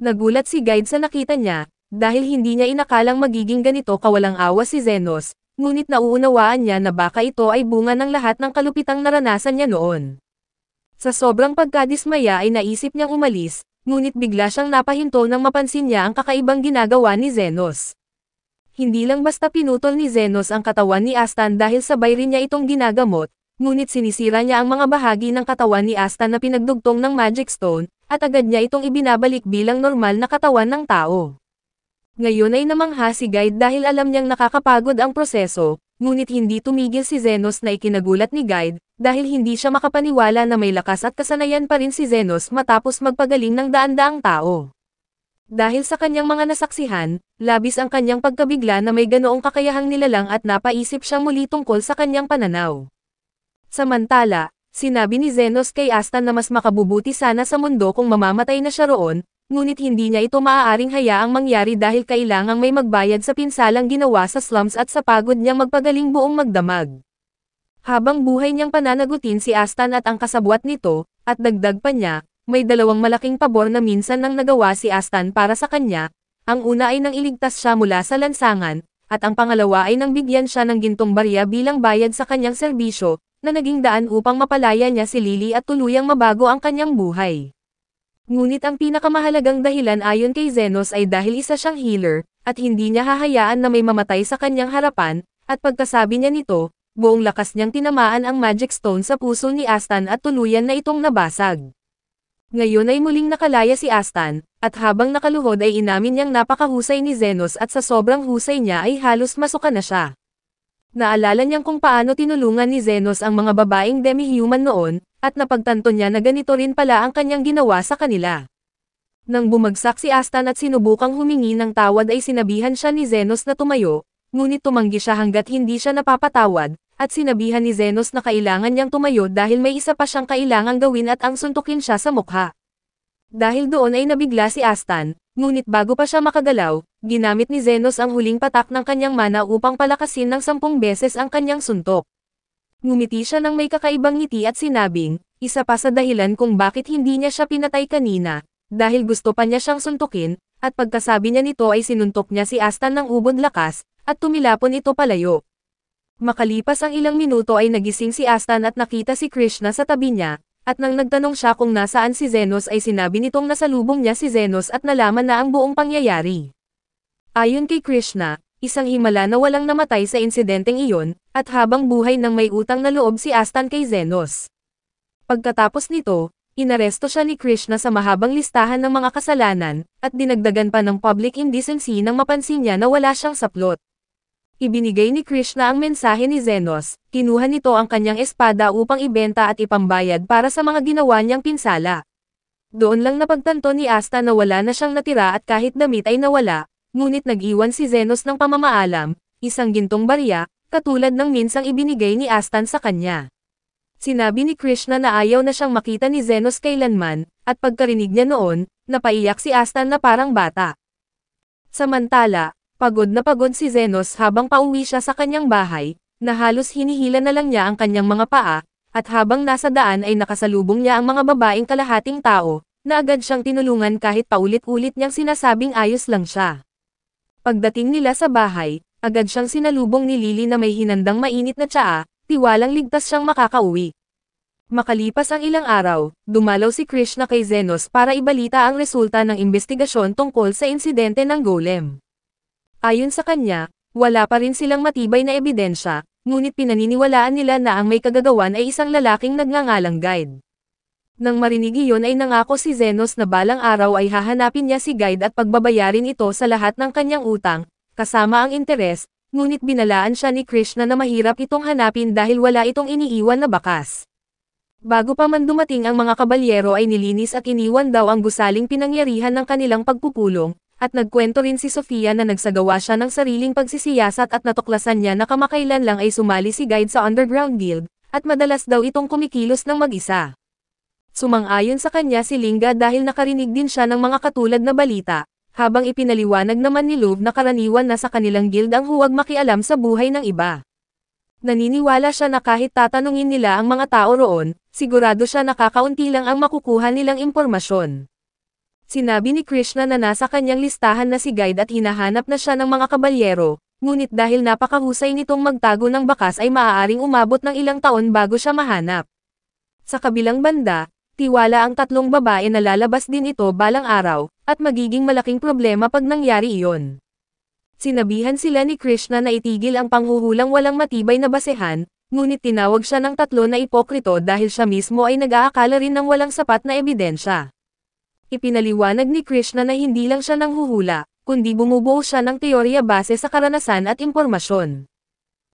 [SPEAKER 1] Nagulat si Guide sa nakita niya, dahil hindi niya inakalang magiging ganito kawalang awa si Zenos, ngunit nauunawaan niya na baka ito ay bunga ng lahat ng kalupitang naranasan niya noon. Sa sobrang pagkadismaya ay naisip niyang umalis, ngunit bigla siyang napahinto nang mapansin niya ang kakaibang ginagawa ni Zenos. Hindi lang basta pinutol ni Zenos ang katawan ni Astan dahil sabay rin niya itong ginagamot, ngunit sinisira niya ang mga bahagi ng katawan ni Astan na pinagdugtong ng Magic Stone, at agad niya itong ibinabalik bilang normal na katawan ng tao. Ngayon ay namangha si Guide dahil alam niyang nakakapagod ang proseso, ngunit hindi tumigil si Zenos na ikinagulat ni Guide, dahil hindi siya makapaniwala na may lakas at kasanayan pa rin si Zenos matapos magpagaling ng daan-daang tao. Dahil sa kanyang mga nasaksihan, labis ang kanyang pagkabigla na may ganoong kakayahang nilalang at napaisip siyang muli tungkol sa kanyang pananaw. Samantala, sinabi ni Zenos kay Astan na mas makabubuti sana sa mundo kung mamamatay na siya roon, ngunit hindi niya ito maaaring hayaang mangyari dahil kailangang may magbayad sa pinsalang ginawa sa slums at sa pagod niyang magpagaling buong magdamag. Habang buhay niyang pananagutin si Astan at ang kasabwat nito, at dagdag pa niya, may dalawang malaking pabor na minsan nang nagawa si Astan para sa kanya, ang una ay nang iligtas siya mula sa lansangan, at ang pangalawa ay nang bigyan siya ng gintong barya bilang bayad sa kanyang serbisyo, na naging daan upang mapalaya niya si Lily at tuluyang mabago ang kanyang buhay. Ngunit ang pinakamahalagang dahilan ayon kay Zenos ay dahil isa siyang healer, at hindi niya hahayaan na may mamatay sa kanyang harapan, at pagkasabi niya nito, buong lakas niyang tinamaan ang Magic Stone sa puso ni Astan at tuluyan na itong nabasag. Ngayon ay muling nakalaya si Astan, at habang nakaluhod ay inamin niyang napakahusay ni Zenos at sa sobrang husay niya ay halos masuka na siya. Naalala niyang kung paano tinulungan ni Zenos ang mga babaeng demi-human noon, at napagtanto niya na ganito rin pala ang kanyang ginawa sa kanila. Nang bumagsak si Astan at sinubukang humingi ng tawad ay sinabihan siya ni Zenos na tumayo, ngunit tumanggi siya hanggat hindi siya napapatawad, at sinabihan ni Zenos na kailangan niyang tumayo dahil may isa pa siyang kailangang gawin at ang suntukin siya sa mukha. Dahil doon ay nabigla si Astan, ngunit bago pa siya makagalaw, ginamit ni Zenos ang huling patak ng kanyang mana upang palakasin ng 10 beses ang kanyang suntok. Ngumiti siya ng may kakaibang ngiti at sinabing, isa pa sa dahilan kung bakit hindi niya siya pinatay kanina, dahil gusto pa niya siyang suntukin, at pagkasabi niya nito ay sinuntok niya si Astan ng ubod lakas, at tumilapon ito palayo. Makalipas ang ilang minuto ay nagising si Astan at nakita si Krishna sa tabi niya, at nang nagtanong siya kung nasaan si Zenos ay sinabi nitong nasalubong niya si Zenos at nalaman na ang buong pangyayari. Ayon kay Krishna, isang himala na walang namatay sa insidenteng iyon, at habang buhay nang may utang na loob si Astan kay Zenos. Pagkatapos nito, inaresto siya ni Krishna sa mahabang listahan ng mga kasalanan, at dinagdagan pa ng public indecency nang mapansin niya na wala siyang saplot. Ibinigay ni Krishna ang mensahe ni Zenos, kinuha nito ang kanyang espada upang ibenta at ipambayad para sa mga ginawa niyang pinsala. Doon lang napagtanto ni Asta na wala na siyang natira at kahit damit ay nawala, ngunit nag-iwan si Zenos ng pamamaalam, isang gintong barya, katulad ng minsang ibinigay ni Astan sa kanya. Sinabi ni Krishna na ayaw na siyang makita ni Zenos kailanman, at pagkarinig niya noon, napaiyak si Astan na parang bata. Samantala, pagod si Zenos habang pauwi siya sa kanyang bahay, na halos hinihila na lang niya ang kanyang mga paa, at habang nasa daan ay nakasalubong niya ang mga babaeng kalahating tao, na agad siyang tinulungan kahit paulit-ulit niyang sinasabing ayos lang siya. Pagdating nila sa bahay, agad siyang sinalubong ni Lily na may hinandang mainit na tsaa, tiwalang ligtas siyang makakauwi. Makalipas ang ilang araw, dumalaw si Krishna kay Zenos para ibalita ang resulta ng investigasyon tungkol sa insidente ng golem. Ayon sa kanya, wala pa rin silang matibay na ebidensya, ngunit pinaniniwalaan nila na ang may kagagawan ay isang lalaking nagngangalang Guide. Nang marinig iyon ay nangako si Zenos na balang araw ay hahanapin niya si Guide at pagbabayarin ito sa lahat ng kanyang utang, kasama ang interes, ngunit binalaan siya ni Krishna na mahirap itong hanapin dahil wala itong iniiwan na bakas. Bago pa man dumating ang mga kabalyero ay nilinis at iniwan daw ang gusaling pinangyarihan ng kanilang pagpupulong, at nagkwento rin si Sofia na nagsagawa siya ng sariling pagsisiyasat at natuklasan niya na kamakailan lang ay sumali si Guide sa underground guild, at madalas daw itong kumikilos ng mag-isa. Sumang-ayon sa kanya si Linga dahil nakarinig din siya ng mga katulad na balita, habang ipinaliwanag naman ni Love na karaniwan na sa kanilang guild ang huwag makialam sa buhay ng iba. Naniniwala siya na kahit tatanungin nila ang mga tao roon, sigurado siya na kakaunti lang ang makukuha nilang impormasyon. Sinabi ni Krishna na nasa kanyang listahan na si Guide at hinahanap na siya ng mga kabalyero, ngunit dahil napakahusay nitong magtago ng bakas ay maaaring umabot ng ilang taon bago siya mahanap. Sa kabilang banda, tiwala ang tatlong babae na lalabas din ito balang araw, at magiging malaking problema pag nangyari iyon. Sinabihan sila ni Krishna na itigil ang panghuhulang walang matibay na basehan, ngunit tinawag siya ng tatlo na ipokrito dahil siya mismo ay nag-aakala rin ng walang sapat na ebidensya. Ipinaliwanag ni Krishna na hindi lang siya nanghuhula, kundi bumubuo siya ng teorya base sa karanasan at impormasyon.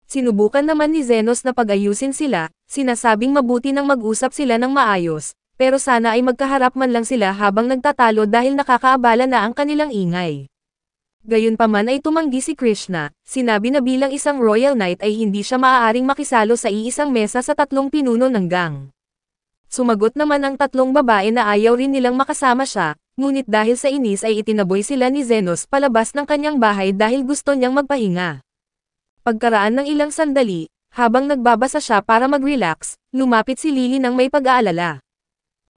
[SPEAKER 1] Sinubukan naman ni Zenos na pag-ayusin sila, sinasabing mabuti nang mag-usap sila ng maayos, pero sana ay magkaharap man lang sila habang nagtatalo dahil nakakaabala na ang kanilang ingay. Gayunpaman ay tumanggi si Krishna, sinabi na bilang isang Royal Knight ay hindi siya maaaring makisalo sa iisang mesa sa tatlong pinuno ng gang. Sumagot naman ang tatlong babae na ayaw rin nilang makasama siya, ngunit dahil sa inis ay itinaboy sila ni Zenos palabas ng kanyang bahay dahil gusto niyang magpahinga. Pagkaraan ng ilang sandali, habang nagbabasa siya para mag-relax, lumapit si Lily nang may pag-aalala.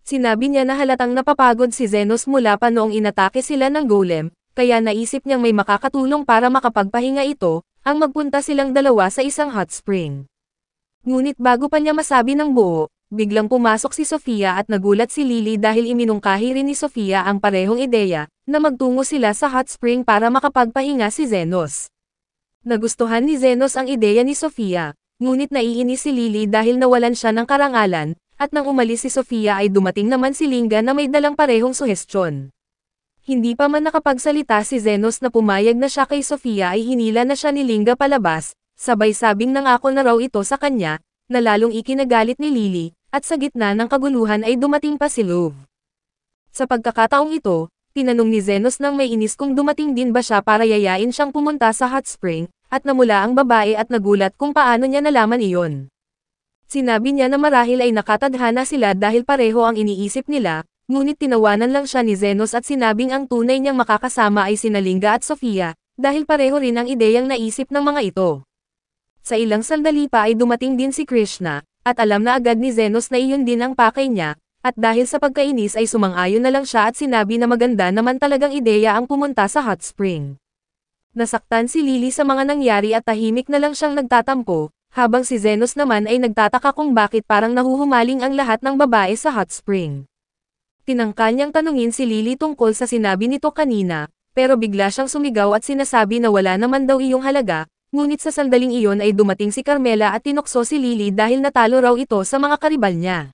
[SPEAKER 1] Sinabi niya na halatang napapagod si Zenos mula pa noong inatake sila ng golem, kaya naisip niyang may makakatulong para makapagpahinga ito, ang magpunta silang dalawa sa isang hot spring. Ngunit bago pa niya masabi ng buo, biglang pumasok si Sofia at nagulat si Lily dahil iminungkahi rin ni Sofia ang parehong ideya, na magtungo sila sa hot spring para makapagpahinga si Zenos. Nagustuhan ni Zenos ang ideya ni Sofia, ngunit naiinis si Lily dahil nawalan siya ng karangalan, at nang umalis si Sofia ay dumating naman si Linga na may dalang parehong suhestyon. Hindi pa man nakapagsalita si Zenos na pumayag na siya kay Sofia ay hinila na siya ni Linga palabas, sabay sabing nangako na raw ito sa kanya, na lalong ikinagalit ni Lily, at sa gitna ng kaguluhan ay dumating pa si Love. Sa pagkakataong ito, tinanong ni Zenos nang may inis kung dumating din ba siya para yayain siyang pumunta sa hot spring, at namula ang babae at nagulat kung paano niya nalaman iyon. Sinabi niya na marahil ay nakatadhana sila dahil pareho ang iniisip nila, ngunit tinawanan lang siya ni Zenos at sinabing ang tunay niyang makakasama ay sina Linga at Sofia, dahil pareho rin ang ideyang naisip ng mga ito. Sa ilang sandali pa ay dumating din si Krishna, at alam na agad ni Zenos na iyon din ang pakay niya, at dahil sa pagkainis ay sumang-ayon na lang siya at sinabi na maganda naman talagang ideya ang pumunta sa hot spring. Nasaktan si Lily sa mga nangyari at tahimik na lang siyang nagtatampo, habang si Zenos naman ay nagtataka kung bakit parang nahuhumaling ang lahat ng babae sa hot spring. Tinangka niyang tanungin si Lily tungkol sa sinabi nito kanina, pero bigla siyang sumigaw at sinasabi na wala naman daw iyong halaga, ngunit sa sandaling iyon ay dumating si Carmela at tinukso si Lily dahil natalo raw ito sa mga karibal niya.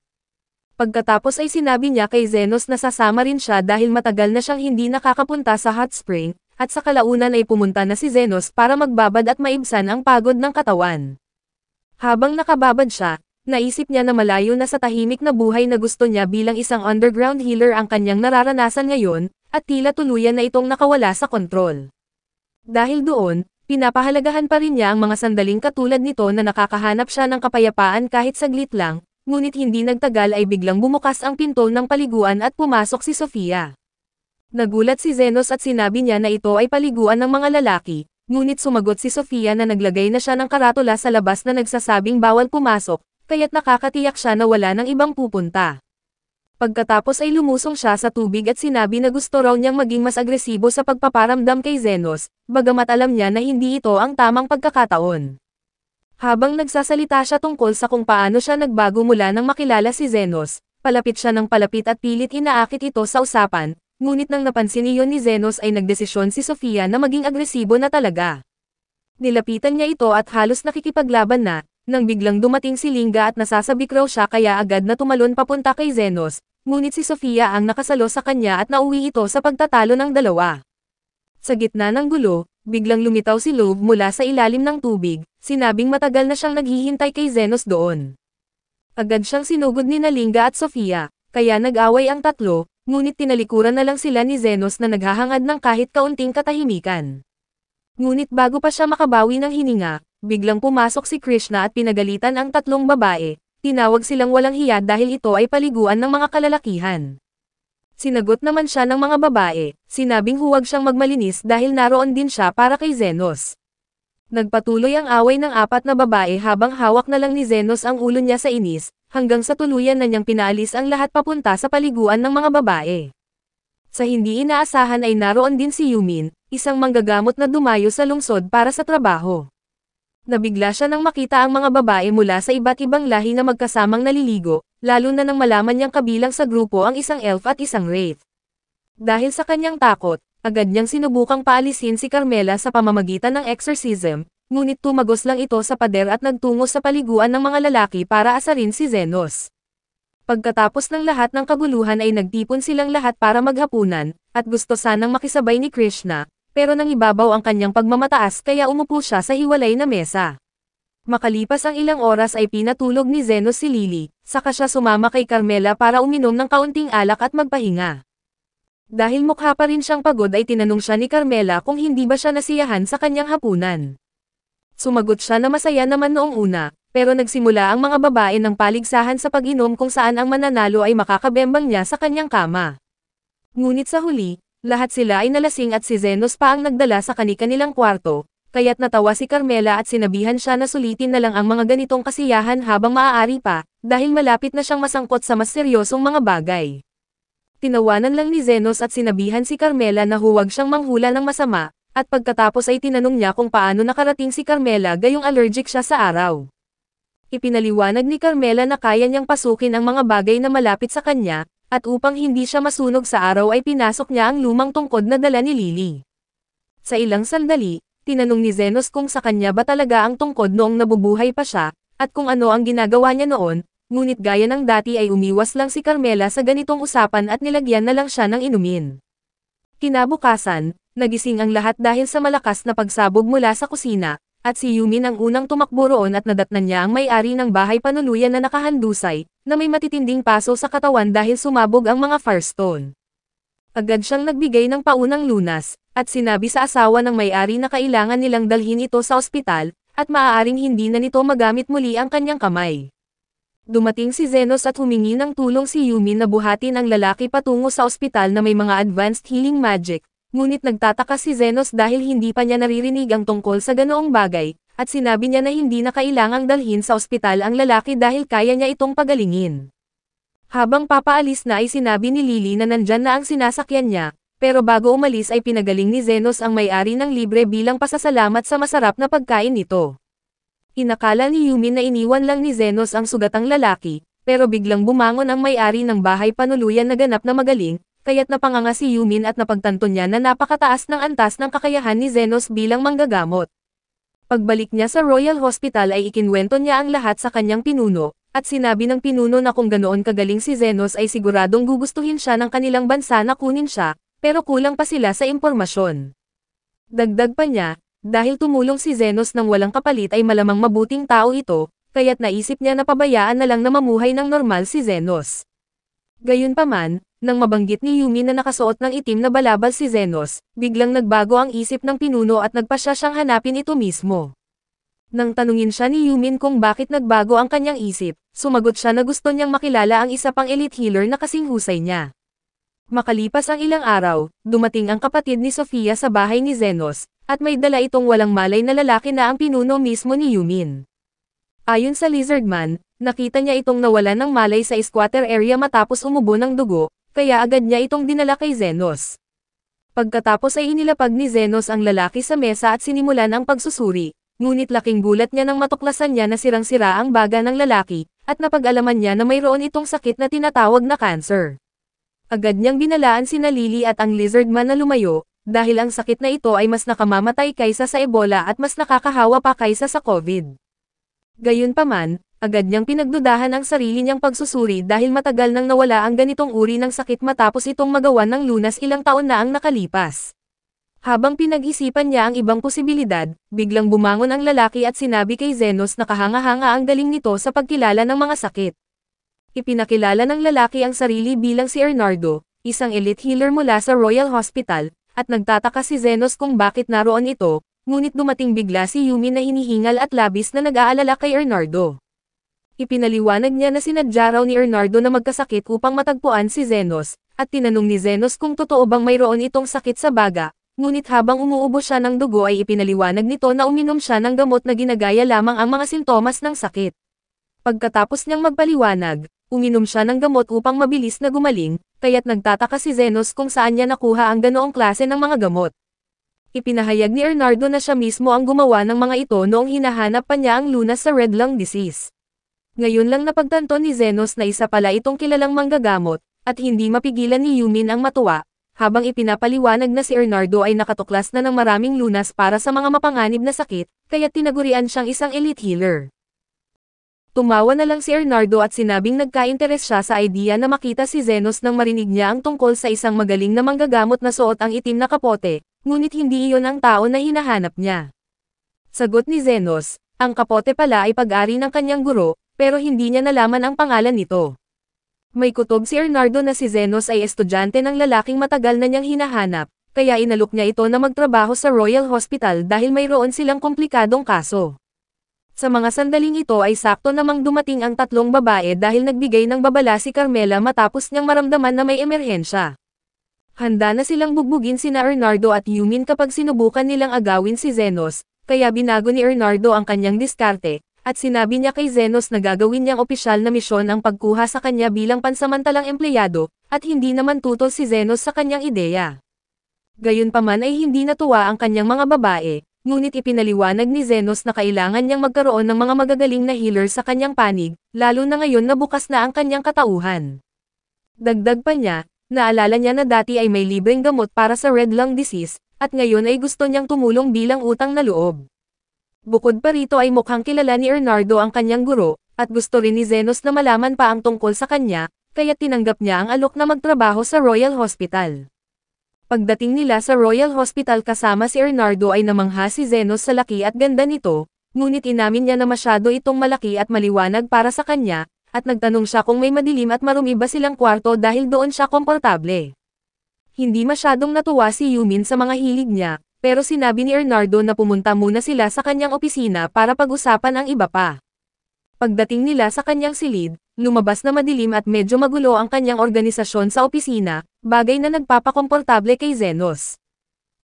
[SPEAKER 1] Pagkatapos ay sinabi niya kay Zenos na sasama rin siya dahil matagal na siyang hindi nakakapunta sa hot spring, at sa kalaunan ay pumunta na si Zenos para magbabad at maibsan ang pagod ng katawan. Habang nakababad siya, naisip niya na malayo na sa tahimik na buhay na gusto niya bilang isang underground healer ang kanyang nararanasan ngayon, at tila tuluyan na itong nakawala sa kontrol. Dahil doon, pinapahalagahan pa rin niya ang mga sandaling katulad nito na nakakahanap siya ng kapayapaan kahit saglit lang, ngunit hindi nagtagal ay biglang bumukas ang pinto ng paliguan at pumasok si Sofia. Nagulat si Zenos at sinabi niya na ito ay paliguan ng mga lalaki, ngunit sumagot si Sofia na naglagay na siya ng karatula sa labas na nagsasabing bawal pumasok, kaya't nakakatiyak siya na wala nang ibang pupunta. Pagkatapos ay lumusong siya sa tubig at sinabi na gusto raw niyang maging mas agresibo sa pagpaparamdam kay Zenos, bagamat alam niya na hindi ito ang tamang pagkakataon. Habang nagsasalita siya tungkol sa kung paano siya nagbago mula nang makilala si Zenos, palapit siya ng palapit at pilit inaakit ito sa usapan, ngunit nang napansin iyon ni Zenos ay nagdesisyon si Sofia na maging agresibo na talaga. Nilapitan niya ito at halos nakikipaglaban na, nang biglang dumating si Linga at nasasabik raw siya kaya agad na tumalon papunta kay Zenos, ngunit si Sofia ang nakasalo sa kanya at nauwi ito sa pagtatalo ng dalawa. Sa gitna ng gulo, biglang lumitaw si Love mula sa ilalim ng tubig, sinabing matagal na siyang naghihintay kay Zenos doon. Agad siyang sinugod ni Linga at Sofia, kaya nag-away ang tatlo, ngunit tinalikuran na lang sila ni Zenos na naghahangad ng kahit kaunting katahimikan. Ngunit bago pa siya makabawi ng hininga, biglang pumasok si Krishna at pinagalitan ang tatlong babae, tinawag silang walang hiya dahil ito ay paliguan ng mga kalalakihan. Sinagot naman siya ng mga babae, sinabing huwag siyang magmalinis dahil naroon din siya para kay Zenos. Nagpatuloy ang away ng apat na babae habang hawak na lang ni Zenos ang ulo niya sa inis, hanggang sa tuluyan na niyang pinaalis ang lahat papunta sa paliguan ng mga babae. Sa hindi inaasahan ay naroon din si Yumin, isang manggagamot na dumayo sa lungsod para sa trabaho. Nabigla siya nang makita ang mga babae mula sa iba't ibang lahi na magkasamang naliligo, lalo na nang malaman niyang kabilang sa grupo ang isang elf at isang wraith. Dahil sa kanyang takot, agad niyang sinubukang paalisin si Carmela sa pamamagitan ng exorcism, ngunit tumagos lang ito sa pader at nagtungo sa paliguan ng mga lalaki para asarin si Zenos. Pagkatapos ng lahat ng kaguluhan ay nagtipon silang lahat para maghapunan, at gusto sanang makisabay ni Krishna, pero nang ibabaw ang kanyang pagmamataas kaya umupo siya sa hiwalay na mesa. Makalipas ang ilang oras ay pinatulog ni Zenos si Lily, saka siya sumama kay Carmela para uminom ng kaunting alak at magpahinga. Dahil mukha pa rin siyang pagod ay tinanong siya ni Carmela kung hindi ba siya nasiyahan sa kanyang hapunan. Sumagot siya na masaya naman noong una, pero nagsimula ang mga babae ng paligsahan sa pag-inom kung saan ang mananalo ay makakabembang niya sa kanyang kama. Ngunit sa huli, lahat sila ay nalasing at si Zenos pa ang nagdala sa kani-kanilang kwarto, kaya't natawa si Carmela at sinabihan siya na sulitin na lang ang mga ganitong kasiyahan habang maaari pa, dahil malapit na siyang masangkot sa mas seryosong mga bagay. Tinawanan lang ni Zenos at sinabihan si Carmela na huwag siyang manghula ng masama, at pagkatapos ay tinanong niya kung paano nakarating si Carmela gayong allergic siya sa araw. Ipinaliwanag ni Carmela na kaya niyang pasukin ang mga bagay na malapit sa kanya, at upang hindi siya masunog sa araw ay pinasok niya ang lumang tungkod na dala ni Lily. Sa ilang sandali, tinanong ni Zenos kung sa kanya ba talaga ang tungkod noong nabubuhay pa siya, at kung ano ang ginagawa niya noon, ngunit gaya ng dati ay umiwas lang si Carmela sa ganitong usapan at nilagyan na lang siya ng inumin. Kinabukasan, nagising ang lahat dahil sa malakas na pagsabog mula sa kusina, at si Yumin ang unang tumakbo roon at nadatnan niya ang may-ari ng bahay panuluyan na nakahandusay, na may matitinding paso sa katawan dahil sumabog ang mga firestone. Agad siyang nagbigay ng paunang lunas, at sinabi sa asawa ng may-ari na kailangan nilang dalhin ito sa ospital, at maaaring hindi na nito magamit muli ang kanyang kamay. Dumating si Zenos at humingi ng tulong si Yumin na buhatin ang lalaki patungo sa ospital na may mga advanced healing magic, ngunit nagtataka si Zenos dahil hindi pa niya naririnig ang tungkol sa ganoong bagay, at sinabi niya na hindi na kailangang dalhin sa ospital ang lalaki dahil kaya niya itong pagalingin. Habang papaalis na ay sinabi ni Lily na nandyan na ang sinasakyan niya, pero bago umalis ay pinagaling ni Zenos ang may-ari ng libre bilang pasasalamat sa masarap na pagkain nito. Inakala ni Yumin na iniwan lang ni Zenos ang sugatang lalaki, pero biglang bumangon ang may-ari ng bahay panuluyan na ganap na magaling, kaya't napanganga si Yumin at napagtanto niya na napakataas ng antas ng kakayahan ni Zenos bilang manggagamot. Pagbalik niya sa Royal Hospital ay ikinwento niya ang lahat sa kanyang pinuno, at sinabi ng pinuno na kung ganoon kagaling si Zenos ay siguradong gugustuhin siya ng kanilang bansa na kunin siya, pero kulang pa sila sa impormasyon. Dagdag pa niya, dahil tumulong si Zenos ng walang kapalit ay malamang mabuting tao ito, kaya't naisip niya na pabayaan na lang na mamuhay ng normal si Zenos. Gayunpaman, nang mabanggit ni Yumi na nakasuot ng itim na balabal si Zenos, biglang nagbago ang isip ng pinuno at nagpasya siyang hanapin ito mismo. Nang tanungin siya ni Yumin kung bakit nagbago ang kanyang isip, sumagot siya na gusto niyang makilala ang isa pang elite healer na kasing husay niya. Makalipas ang ilang araw, dumating ang kapatid ni Sofia sa bahay ni Zenos, at may dala itong walang malay na lalaki na ang pinuno mismo ni Yumin. Ayon sa Lizardman, nakita niya itong nawalan ng malay sa squatter area matapos umubo ng dugo, kaya agad niya itong dinala kay Zenos. Pagkatapos ay inilapag ni Zenos ang lalaki sa mesa at sinimulan ang pagsusuri. Ngunit laking gulat niya nang matuklasan niya na sirang-sira ang baga ng lalaki, at napag-alaman niya na mayroon itong sakit na tinatawag na cancer. Agad niyang binalaan sina Lily at ang Lizardman na lumayo, dahil ang sakit na ito ay mas nakamamatay kaysa sa Ebola at mas nakakahawa pa kaysa sa COVID. Gayunpaman, agad niyang pinagdudahan ang sarili niyang pagsusuri dahil matagal nang nawala ang ganitong uri ng sakit matapos itong magawan ng lunas ilang taon na ang nakalipas. Habang pinag-isipan niya ang ibang posibilidad, biglang bumangon ang lalaki at sinabi kay Zenos na kahanga-hanga ang galing nito sa pagkilala ng mga sakit. Ipinakilala ng lalaki ang sarili bilang si Ernardo, isang elite healer mula sa Royal Hospital, at nagtataka si Zenos kung bakit naroon ito, ngunit dumating bigla si Yumi na hinihingal at labis na nag-aalala kay Ernardo. Ipinaliwanag niya na sinadya raw ni Ernardo na magkasakit upang matagpuan si Zenos, at tinanong ni Zenos kung totoo bang mayroon itong sakit sa baga. Ngunit habang umuubo siya ng dugo ay ipinaliwanag nito na uminom siya ng gamot na ginagaya lamang ang mga sintomas ng sakit. Pagkatapos niyang magpaliwanag, uminom siya ng gamot upang mabilis na gumaling, kaya't nagtataka si Zenos kung saan niya nakuha ang ganoong klase ng mga gamot. Ipinahayag ni Ernardo na siya mismo ang gumawa ng mga ito noong hinahanap pa niya ang lunas sa red lung disease. Ngayon lang napagtanto ni Zenos na isa pala itong kilalang manggagamot, at hindi mapigilan ni Yumin ang matuwa. Habang ipinapaliwanag na si Ernardo ay nakatuklas na ng maraming lunas para sa mga mapanganib na sakit, kaya tinagurian siyang isang elite healer. Tumawa na lang si Ernardo at sinabing nagka-interes siya sa idea na makita si Zenos nang marinig niya ang tungkol sa isang magaling na manggagamot na suot ang itim na kapote, ngunit hindi iyon ang tao na hinahanap niya. Sagot ni Zenos, ang kapote pala ay pag-ari ng kanyang guro, pero hindi niya nalaman ang pangalan nito. May kutob si Ernardo na si Zenos ay estudyante ng lalaking matagal na niyang hinahanap, kaya inalok niya ito na magtrabaho sa Royal Hospital dahil mayroon silang komplikadong kaso. Sa mga sandaling ito ay sakto namang dumating ang tatlong babae dahil nagbigay ng babala si Carmela matapos niyang maramdaman na may emerhensya. Handa na silang bugbugin sina Ernardo at Yumin kapag sinubukan nilang agawin si Zenos, kaya binago ni Ernardo ang kanyang diskarte. At sinabi niya kay Zenos na gagawin niyang opisyal na misyon ang pagkuha sa kanya bilang pansamantalang empleyado, at hindi naman tutol si Zenos sa kanyang ideya. Gayunpaman ay hindi natuwa ang kanyang mga babae, ngunit ipinaliwanag ni Zenos na kailangan niyang magkaroon ng mga magagaling na healer sa kanyang panig, lalo na ngayon na bukas na ang kanyang katauhan. Dagdag pa niya, naalala niya na dati ay may libreng gamot para sa red lung disease, at ngayon ay gusto niyang tumulong bilang utang na loob. Bukod pa rito ay mukhang kilala ni Ernardo ang kanyang guro, at gusto rin ni Zenos na malaman pa ang tungkol sa kanya, kaya tinanggap niya ang alok na magtrabaho sa Royal Hospital. Pagdating nila sa Royal Hospital kasama si Ernardo ay namangha si Zenos sa laki at ganda nito, ngunit inamin niya na masyado itong malaki at maliwanag para sa kanya, at nagtanong siya kung may madilim at marumi ba silang kwarto dahil doon siya komportable. Hindi masyadong natuwa si Yumin sa mga hilig niya, pero sinabi ni Ernardo na pumunta muna sila sa kanyang opisina para pag-usapan ang iba pa. Pagdating nila sa kanyang silid, lumabas na madilim at medyo magulo ang kanyang organisasyon sa opisina, bagay na nagpapakomportable kay Zenos.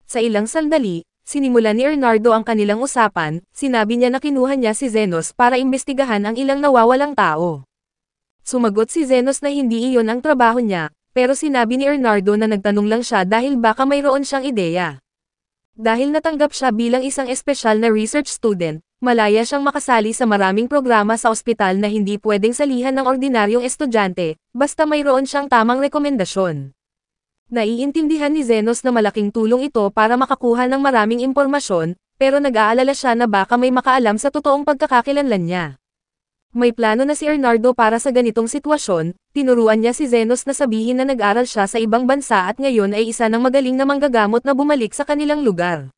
[SPEAKER 1] Sa ilang sandali, sinimula ni Ernardo ang kanilang usapan, sinabi niya na kinuha niya si Zenos para imbestigahan ang ilang nawawalang tao. Sumagot si Zenos na hindi iyon ang trabaho niya, pero sinabi ni Ernardo na nagtanong lang siya dahil baka mayroon siyang ideya. Dahil natanggap siya bilang isang espesyal na research student, malaya siyang makasali sa maraming programa sa ospital na hindi pwedeng salihan ng ordinaryong estudyante, basta mayroon siyang tamang rekomendasyon. Naiintindihan ni Zenos na malaking tulong ito para makakuha ng maraming impormasyon, pero nag-aalala siya na baka may makaalam sa totoong pagkakakilanlan niya. May plano na si Bernardo para sa ganitong sitwasyon, tinuruan niya si Zenos na sabihin na nag-aral siya sa ibang bansa at ngayon ay isa ng magaling na manggagamot na bumalik sa kanilang lugar.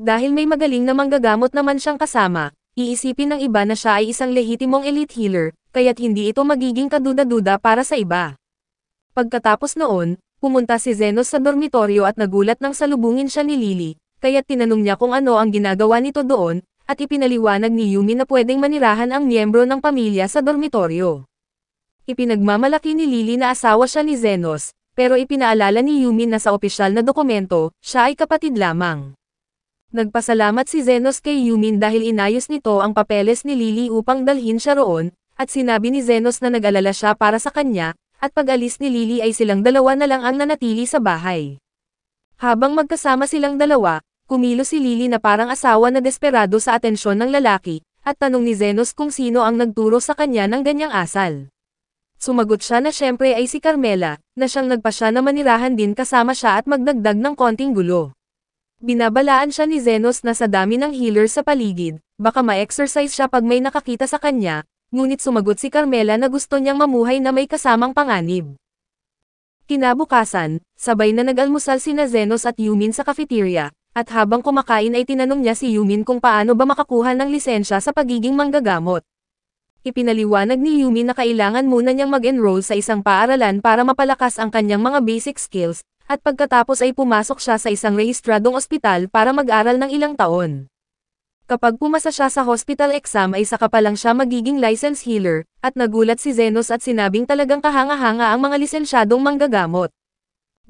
[SPEAKER 1] Dahil may magaling na manggagamot naman siyang kasama, iisipin ng iba na siya ay isang lehitimong elite healer, kaya't hindi ito magiging kaduda-duda para sa iba. Pagkatapos noon, pumunta si Zenos sa dormitoryo at nagulat nang salubungin siya ni Lily, kaya't tinanong niya kung ano ang ginagawa nito doon, at ipinaliwanag ni Yumi na pwedeng manirahan ang miyembro ng pamilya sa dormitoryo. Ipinagmamalaki ni Lily na asawa siya ni Zenos, pero ipinaalala ni Yumi na sa opisyal na dokumento, siya ay kapatid lamang. Nagpasalamat si Zenos kay Yumin dahil inayos nito ang papeles ni Lily upang dalhin siya roon, at sinabi ni Zenos na nag-alala siya para sa kanya, at pag-alis ni Lily ay silang dalawa na lang ang nanatili sa bahay. Habang magkasama silang dalawa, kumilos si Lily na parang asawa na desperado sa atensyon ng lalaki, at tanong ni Zenos kung sino ang nagturo sa kanya ng ganyang asal. Sumagot siya na syempre ay si Carmela, na siyang nagpasya na manirahan din kasama siya at magdagdag ng konting gulo. Binabalaan siya ni Zenos na sa dami ng healer sa paligid, baka ma-exercise siya pag may nakakita sa kanya, ngunit sumagot si Carmela na gusto niyang mamuhay na may kasamang panganib. Kinabukasan, sabay na nag-almusal sina Zenos at Yumin sa cafeteria, at habang kumakain ay tinanong niya si Yumin kung paano ba makakuha ng lisensya sa pagiging manggagamot. Ipinaliwanag ni Yumin na kailangan muna niyang mag-enroll sa isang paaralan para mapalakas ang kanyang mga basic skills, at pagkatapos ay pumasok siya sa isang rehistradong ospital para mag-aral ng ilang taon. Kapag pumasa siya sa hospital exam ay saka pa lang siya magiging license healer, at nagulat si Zenos at sinabing talagang kahanga-hanga ang mga lisensyadong manggagamot.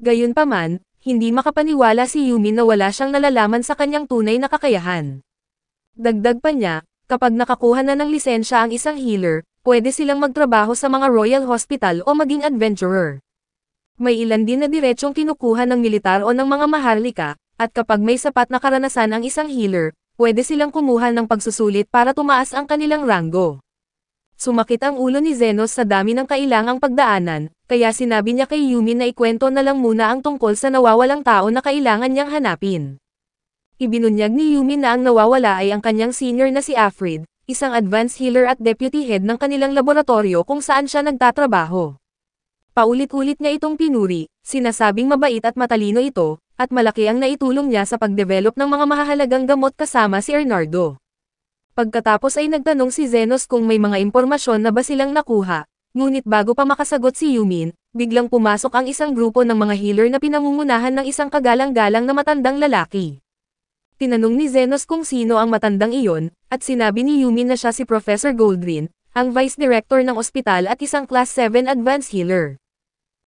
[SPEAKER 1] Gayunpaman, hindi makapaniwala si Yumin na wala siyang nalalaman sa kanyang tunay na kakayahan. Dagdag pa niya, kapag nakakuha na ng lisensya ang isang healer, pwede silang magtrabaho sa mga Royal Hospital o maging adventurer. May ilan din na diretsyong kinukuha ng militar o ng mga maharlika, at kapag may sapat na karanasan ang isang healer, pwede silang kumuha ng pagsusulit para tumaas ang kanilang ranggo. Sumakit ang ulo ni Zenos sa dami ng kailangang pagdaanan, kaya sinabi niya kay Yumin na ikwento na lang muna ang tungkol sa nawawalang tao na kailangan niyang hanapin. Ibinunyag ni Yumin na ang nawawala ay ang kanyang senior na si Afrid, isang advanced healer at deputy head ng kanilang laboratorio kung saan siya nagtatrabaho. Paulit-ulit niya itong pinuri, sinasabing mabait at matalino ito, at malaki ang naitulong niya sa pagdevelop ng mga mahahalagang gamot kasama si Bernardo. Pagkatapos ay nagtanong si Zenos kung may mga impormasyon na ba silang nakuha, ngunit bago pa makasagot si Yumin, biglang pumasok ang isang grupo ng mga healer na pinangungunahan ng isang kagalang-galang na matandang lalaki. Tinanong ni Zenos kung sino ang matandang iyon, at sinabi ni Yumin na siya si Professor Goldrin, ang vice director ng ospital at isang class 7 advanced healer.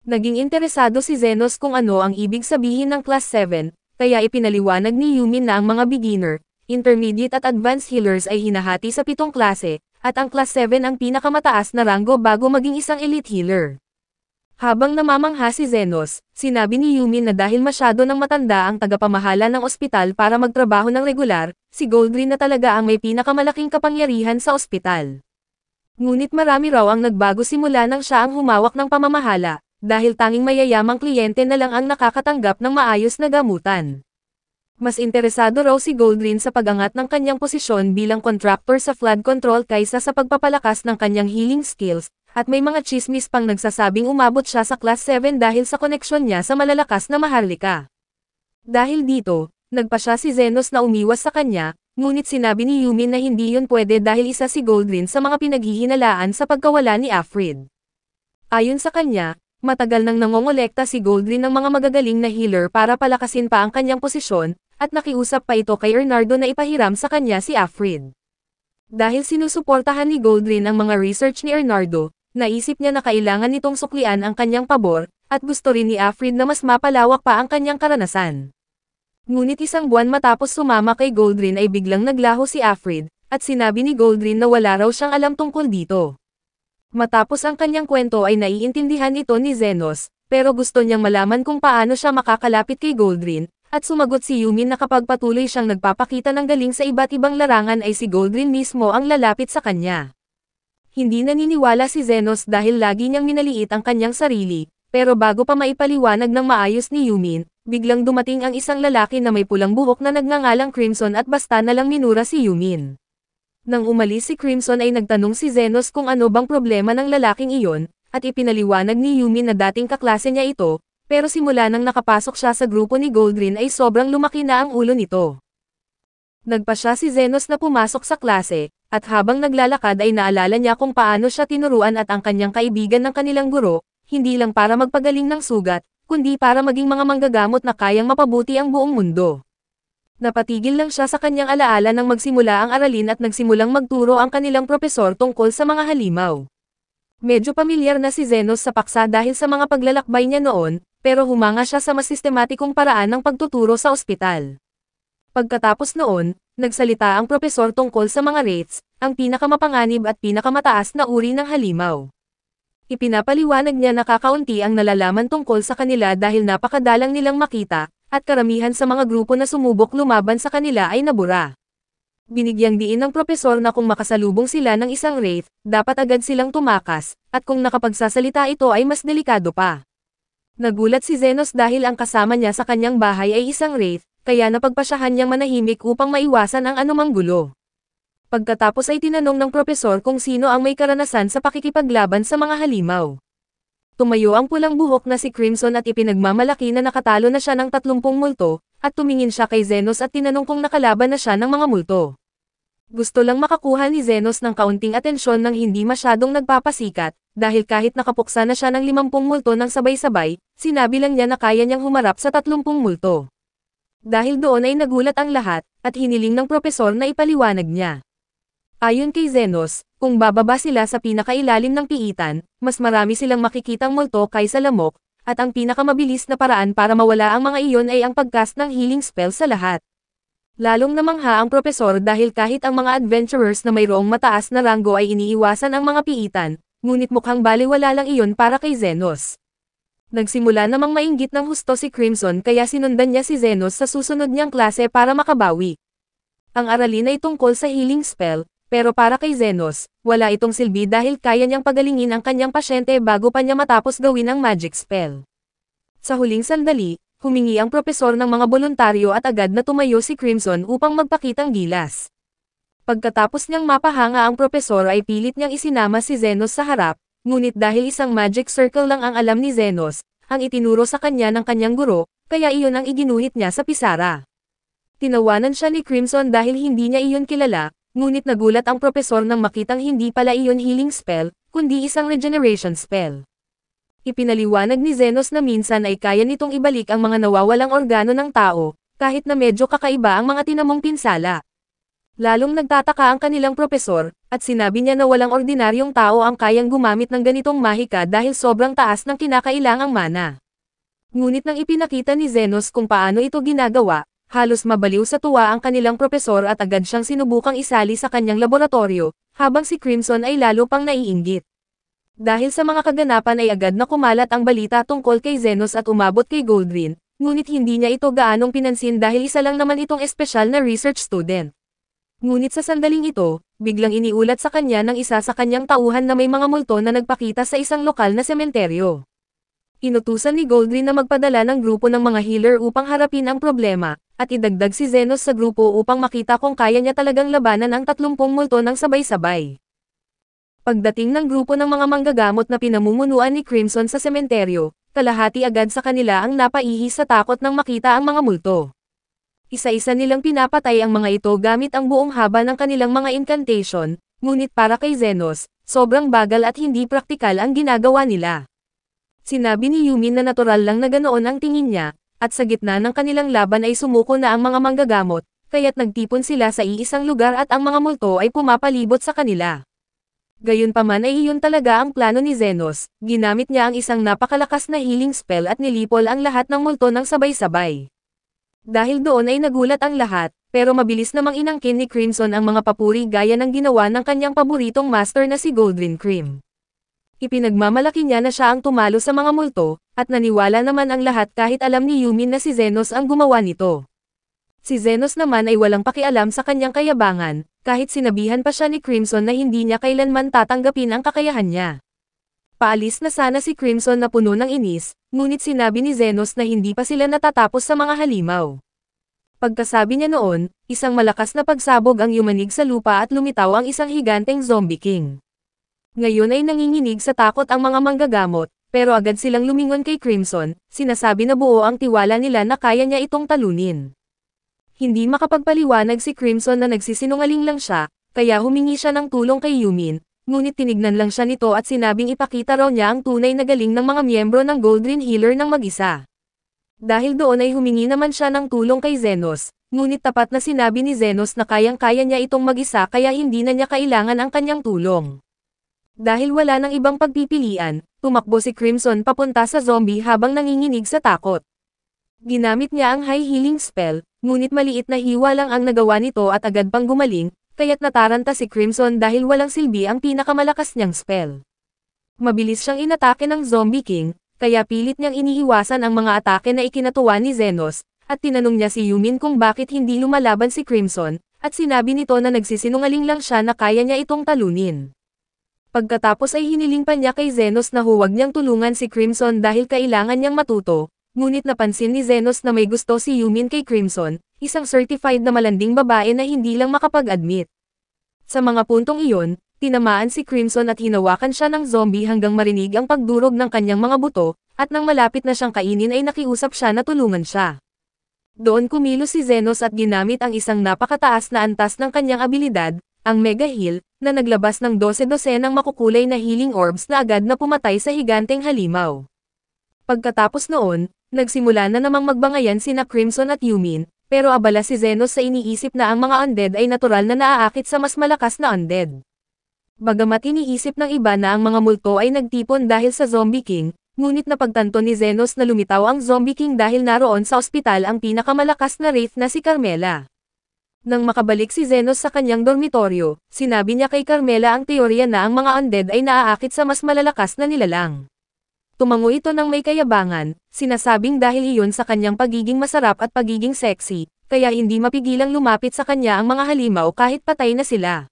[SPEAKER 1] Naging interesado si Zenos kung ano ang ibig sabihin ng class 7, kaya ipinaliwanag ni Yumin na ang mga beginner, intermediate at advanced healers ay hinahati sa 7 klase, at ang class 7 ang pinakamataas na ranggo bago maging isang elite healer. Habang namamangha si Zenos, sinabi ni Yumin na dahil masyado ng matanda ang tagapamahala ng ospital para magtrabaho ng regular, si Goldrin na talaga ang may pinakamalaking kapangyarihan sa ospital. Ngunit marami raw ang nagbago simula nang siya ang humawak ng pamamahala, dahil tanging mayayamang kliyente na lang ang nakakatanggap ng maayos na gamutan. Mas interesado raw si Goldrin sa pag-angat ng kanyang posisyon bilang contractor sa flood control kaysa sa pagpapalakas ng kanyang healing skills, at may mga chismis pang nagsasabing umabot siya sa class 7 dahil sa koneksyon niya sa malalakas na maharlika. Dahil dito, nagpa siya si Zenos na umiwas sa kanya, ngunit sinabi ni Yumin na hindi yun pwede dahil isa si Goldrin sa mga pinaghihinalaan sa pagkawala ni Afrid. Ayon sa kanya, matagal nang nangongolekta si Goldrin ng mga magagaling na healer para palakasin pa ang kanyang posisyon, at nakiusap pa ito kay Bernardo na ipahiram sa kanya si Afrid. Dahil sinusuportahan ni Goldrin ang mga research ni Bernardo, naisip niya na kailangan nitong suklian ang kanyang pabor, at gusto rin ni Afrid na mas mapalawak pa ang kanyang karanasan. Ngunit isang buwan matapos sumama kay Goldrin ay biglang naglaho si Afrid, at sinabi ni Goldrin na wala raw siyang alam tungkol dito. Matapos ang kanyang kwento ay naiintindihan ito ni Zenos, pero gusto niyang malaman kung paano siya makakalapit kay Goldrin, at sumagot si Yumin na kapag patuloy siyang nagpapakita ng galing sa iba't ibang larangan ay si Goldrin mismo ang lalapit sa kanya. Hindi naniniwala si Zenos dahil lagi niyang minaliit ang kanyang sarili, pero bago pa maipaliwanag ng maayos ni Yumin, biglang dumating ang isang lalaki na may pulang buhok na nagngangalang Crimson at basta na lang minura si Yumin. Nang umalis si Crimson ay nagtanong si Zenos kung ano bang problema ng lalaking iyon, at ipinaliwanag ni Yumi na dating kaklase niya ito, pero simula nang nakapasok siya sa grupo ni Goldrin ay sobrang lumaki na ang ulo nito. Nagpa siya si Zenos na pumasok sa klase, at habang naglalakad ay naalala niya kung paano siya tinuruan at ang kanyang kaibigan ng kanilang guro, hindi lang para magpagaling ng sugat, kundi para maging mga manggagamot na kayang mapabuti ang buong mundo. Napatigil lang siya sa kanyang alaala nang magsimula ang aralin at nagsimulang magturo ang kanilang propesor tungkol sa mga halimaw. Medyo pamilyar na si Zenos sa paksa dahil sa mga paglalakbay niya noon, pero humanga siya sa mas sistematikong paraan ng pagtuturo sa ospital. Pagkatapos noon, nagsalita ang propesor tungkol sa mga rates, ang pinakamapanganib at pinakamataas na uri ng halimaw. Ipinapaliwanag niya na kakaunti ang nalalaman tungkol sa kanila dahil napakadalang nilang makita, at karamihan sa mga grupo na sumubok lumaban sa kanila ay nabura. Binigyang diin ng propesor na kung makasalubong sila ng isang wraith, dapat agad silang tumakas, at kung nakapagsasalita ito ay mas delikado pa. Nagulat si Zenos dahil ang kasama niya sa kanyang bahay ay isang wraith, kaya napagpasyahan niyang manahimik upang maiwasan ang anumang gulo. Pagkatapos ay tinanong ng propesor kung sino ang may karanasan sa pakikipaglaban sa mga halimaw. Tumayo ang pulang buhok na si Crimson at ipinagmamalaki na nakatalo na siya ng 30 multo, at tumingin siya kay Zenos at tinanong kung nakalaban na siya ng mga multo. Gusto lang makakuha ni Zenos ng kaunting atensyon nang hindi masyadong nagpapasikat, dahil kahit nakapuksa na siya ng 50 multo ng sabay-sabay, sinabi lang niya na kaya niyang humarap sa 30 multo. Dahil doon ay nagulat ang lahat, at hiniling ng propesor na ipaliwanag niya. Ayon kay Zenos, kung bababa sila sa pinakailalim ng piitan, mas marami silang makikitang multo kaysa lamok, at ang pinakamabilis na paraan para mawala ang mga iyon ay ang pagcast ng healing spell sa lahat. Lalong namangha ang propesor dahil kahit ang mga adventurers na mayroong mataas na ranggo ay iniiwasan ang mga piitan, ngunit mukhang balewala lang iyon para kay Zenos. Nagsimula namang mainggit ng husto si Crimson kaya sinundan niya si Zenos sa susunod niyang klase para makabawi. Ang aralin ay tungkol sa healing spell, pero para kay Zenos, wala itong silbi dahil kaya niyang pagalingin ang kanyang pasyente bago pa niya matapos gawin ang magic spell. Sa huling sandali, humingi ang propesor ng mga boluntaryo at agad na tumayo si Crimson upang magpakitang gilas. Pagkatapos niyang mapahanga ang propesor ay pilit niyang isinama si Zenos sa harap, ngunit dahil isang magic circle lang ang alam ni Zenos, ang itinuro sa kanya ng kanyang guro, kaya iyon ang iginuhit niya sa pisara. Tinawanan siya ni Crimson dahil hindi niya iyon kilala, ngunit nagulat ang propesor nang makitang hindi pala iyon healing spell, kundi isang regeneration spell. Ipinaliwanag ni Zenos na minsan ay kaya nitong ibalik ang mga nawawalang organo ng tao, kahit na medyo kakaiba ang mga tinamong pinsala. Lalong nagtataka ang kanilang propesor, at sinabi niya na walang ordinaryong tao ang kayang gumamit ng ganitong mahika dahil sobrang taas ng kinakailangang mana. Ngunit nang ipinakita ni Zenos kung paano ito ginagawa, halos mabaliw sa tuwa ang kanilang propesor at agad siyang sinubukang isali sa kanyang laboratorio, habang si Crimson ay lalo pang naiinggit. Dahil sa mga kaganapan ay agad na kumalat ang balita tungkol kay Zenos at umabot kay Goldrin, ngunit hindi niya ito gaanong pinansin dahil isa lang naman itong espesyal na research student. Ngunit sa sandaling ito, biglang iniulat sa kanya ng isa sa kanyang tauhan na may mga multo na nagpakita sa isang lokal na sementeryo. Inutusan ni Goldrin na magpadala ng grupo ng mga healer upang harapin ang problema, at idagdag si Zenos sa grupo upang makita kung kaya niya talagang labanan ang 30 multo ng sabay-sabay. Pagdating ng grupo ng mga manggagamot na pinamumunuan ni Crimson sa sementeryo, kalahati agad sa kanila ang napaihi sa takot nang makita ang mga multo. Isa-isa nilang pinapatay ang mga ito gamit ang buong haba ng kanilang mga incantation, ngunit para kay Zenos, sobrang bagal at hindi praktikal ang ginagawa nila. Sinabi ni Yumi na natural lang na ganoon ang tingin niya, at sa gitna ng kanilang laban ay sumuko na ang mga manggagamot, kaya't nagtipon sila sa iisang lugar at ang mga multo ay pumapalibot sa kanila. Gayunpaman ay iyon talaga ang plano ni Zenos, ginamit niya ang isang napakalakas na healing spell at nilipol ang lahat ng multo ng sabay-sabay. Dahil doon ay nagulat ang lahat, pero mabilis namang inangkin ni Crimson ang mga papuri gaya ng ginawa ng kanyang paboritong master na si Goldrin Cream. Ipinagmamalaki niya na siya ang tumalo sa mga multo, at naniwala naman ang lahat kahit alam ni Yumi na si Zenos ang gumawa nito. Si Zenos naman ay walang pakialam sa kanyang kayabangan, kahit sinabihan pa siya ni Crimson na hindi niya kailanman tatanggapin ang kakayahan niya. Paalis na sana si Crimson na puno ng inis, ngunit sinabi ni Zenos na hindi pa sila natatapos sa mga halimaw. Pagkasabi niya noon, isang malakas na pagsabog ang yumanig sa lupa at lumitaw ang isang higanteng zombie king. Ngayon ay nanginginig sa takot ang mga manggagamot, pero agad silang lumingon kay Crimson, sinasabi na buo ang tiwala nila na kaya niya itong talunin. Hindi makapagpaliwanag si Crimson na nagsisinungaling lang siya, kaya humingi siya ng tulong kay Yumin, ngunit tinignan lang siya nito at sinabing ipakita raw niya ang tunay na galing ng mga miyembro ng Goldgreen Healer ng mag-isa. Dahil doon ay humingi naman siya ng tulong kay Zenos, ngunit tapat na sinabi ni Zenos na kayang-kaya niya itong mag-isa kaya hindi na niya kailangan ang kanyang tulong. Dahil wala nang ibang pagpipilian, tumakbo si Crimson papunta sa zombie habang nanginginig sa takot. Ginamit niya ang high healing spell, ngunit maliit na hiwa lang ang nagawa nito at agad pang gumaling, kaya't nataranta si Crimson dahil walang silbi ang pinakamalakas niyang spell. Mabilis siyang inatake ng Zombie King, kaya pilit niyang iniiwasan ang mga atake na ikinatuwa ni Zenos, at tinanong niya si Yumin kung bakit hindi lumalaban si Crimson, at sinabi nito na nagsisinungaling lang siya na kaya niya itong talunin. Pagkatapos ay hiniling pa niya kay Zenos na huwag niyang tulungan si Crimson dahil kailangan niyang matuto, ngunit napansin ni Zenos na may gusto si Yumin kay Crimson, isang certified na malanding babae na hindi lang makapag-admit. Sa mga puntong iyon, tinamaan si Crimson at hinawakan siya ng zombie hanggang marinig ang pagdurog ng kanyang mga buto, at nang malapit na siyang kainin ay nakiusap siya na tulungan siya. Doon kumilos si Zenos at ginamit ang isang napakataas na antas ng kanyang abilidad, ang Mega Heal, na naglabas ng 12 ng makukulay na healing orbs na agad na pumatay sa higanteng halimaw. Pagkatapos noon, nagsimula na namang magbangayan sina Crimson at Yumin, pero abala si Zenos sa iniisip na ang mga undead ay natural na naaakit sa mas malakas na undead. Bagamat iniisip ng iba na ang mga multo ay nagtipon dahil sa Zombie King, ngunit napagtanto ni Zenos na lumitaw ang Zombie King dahil naroon sa ospital ang pinakamalakas na wraith na si Carmela. Nang makabalik si Zenos sa kanyang dormitoryo, sinabi niya kay Carmela ang teorya na ang mga undead ay naaakit sa mas malalakas na nilalang. Tumango ito ng may kayabangan, sinasabing dahil iyon sa kanyang pagiging masarap at pagiging sexy, kaya hindi mapigilang lumapit sa kanya ang mga halimaw kahit patay na sila.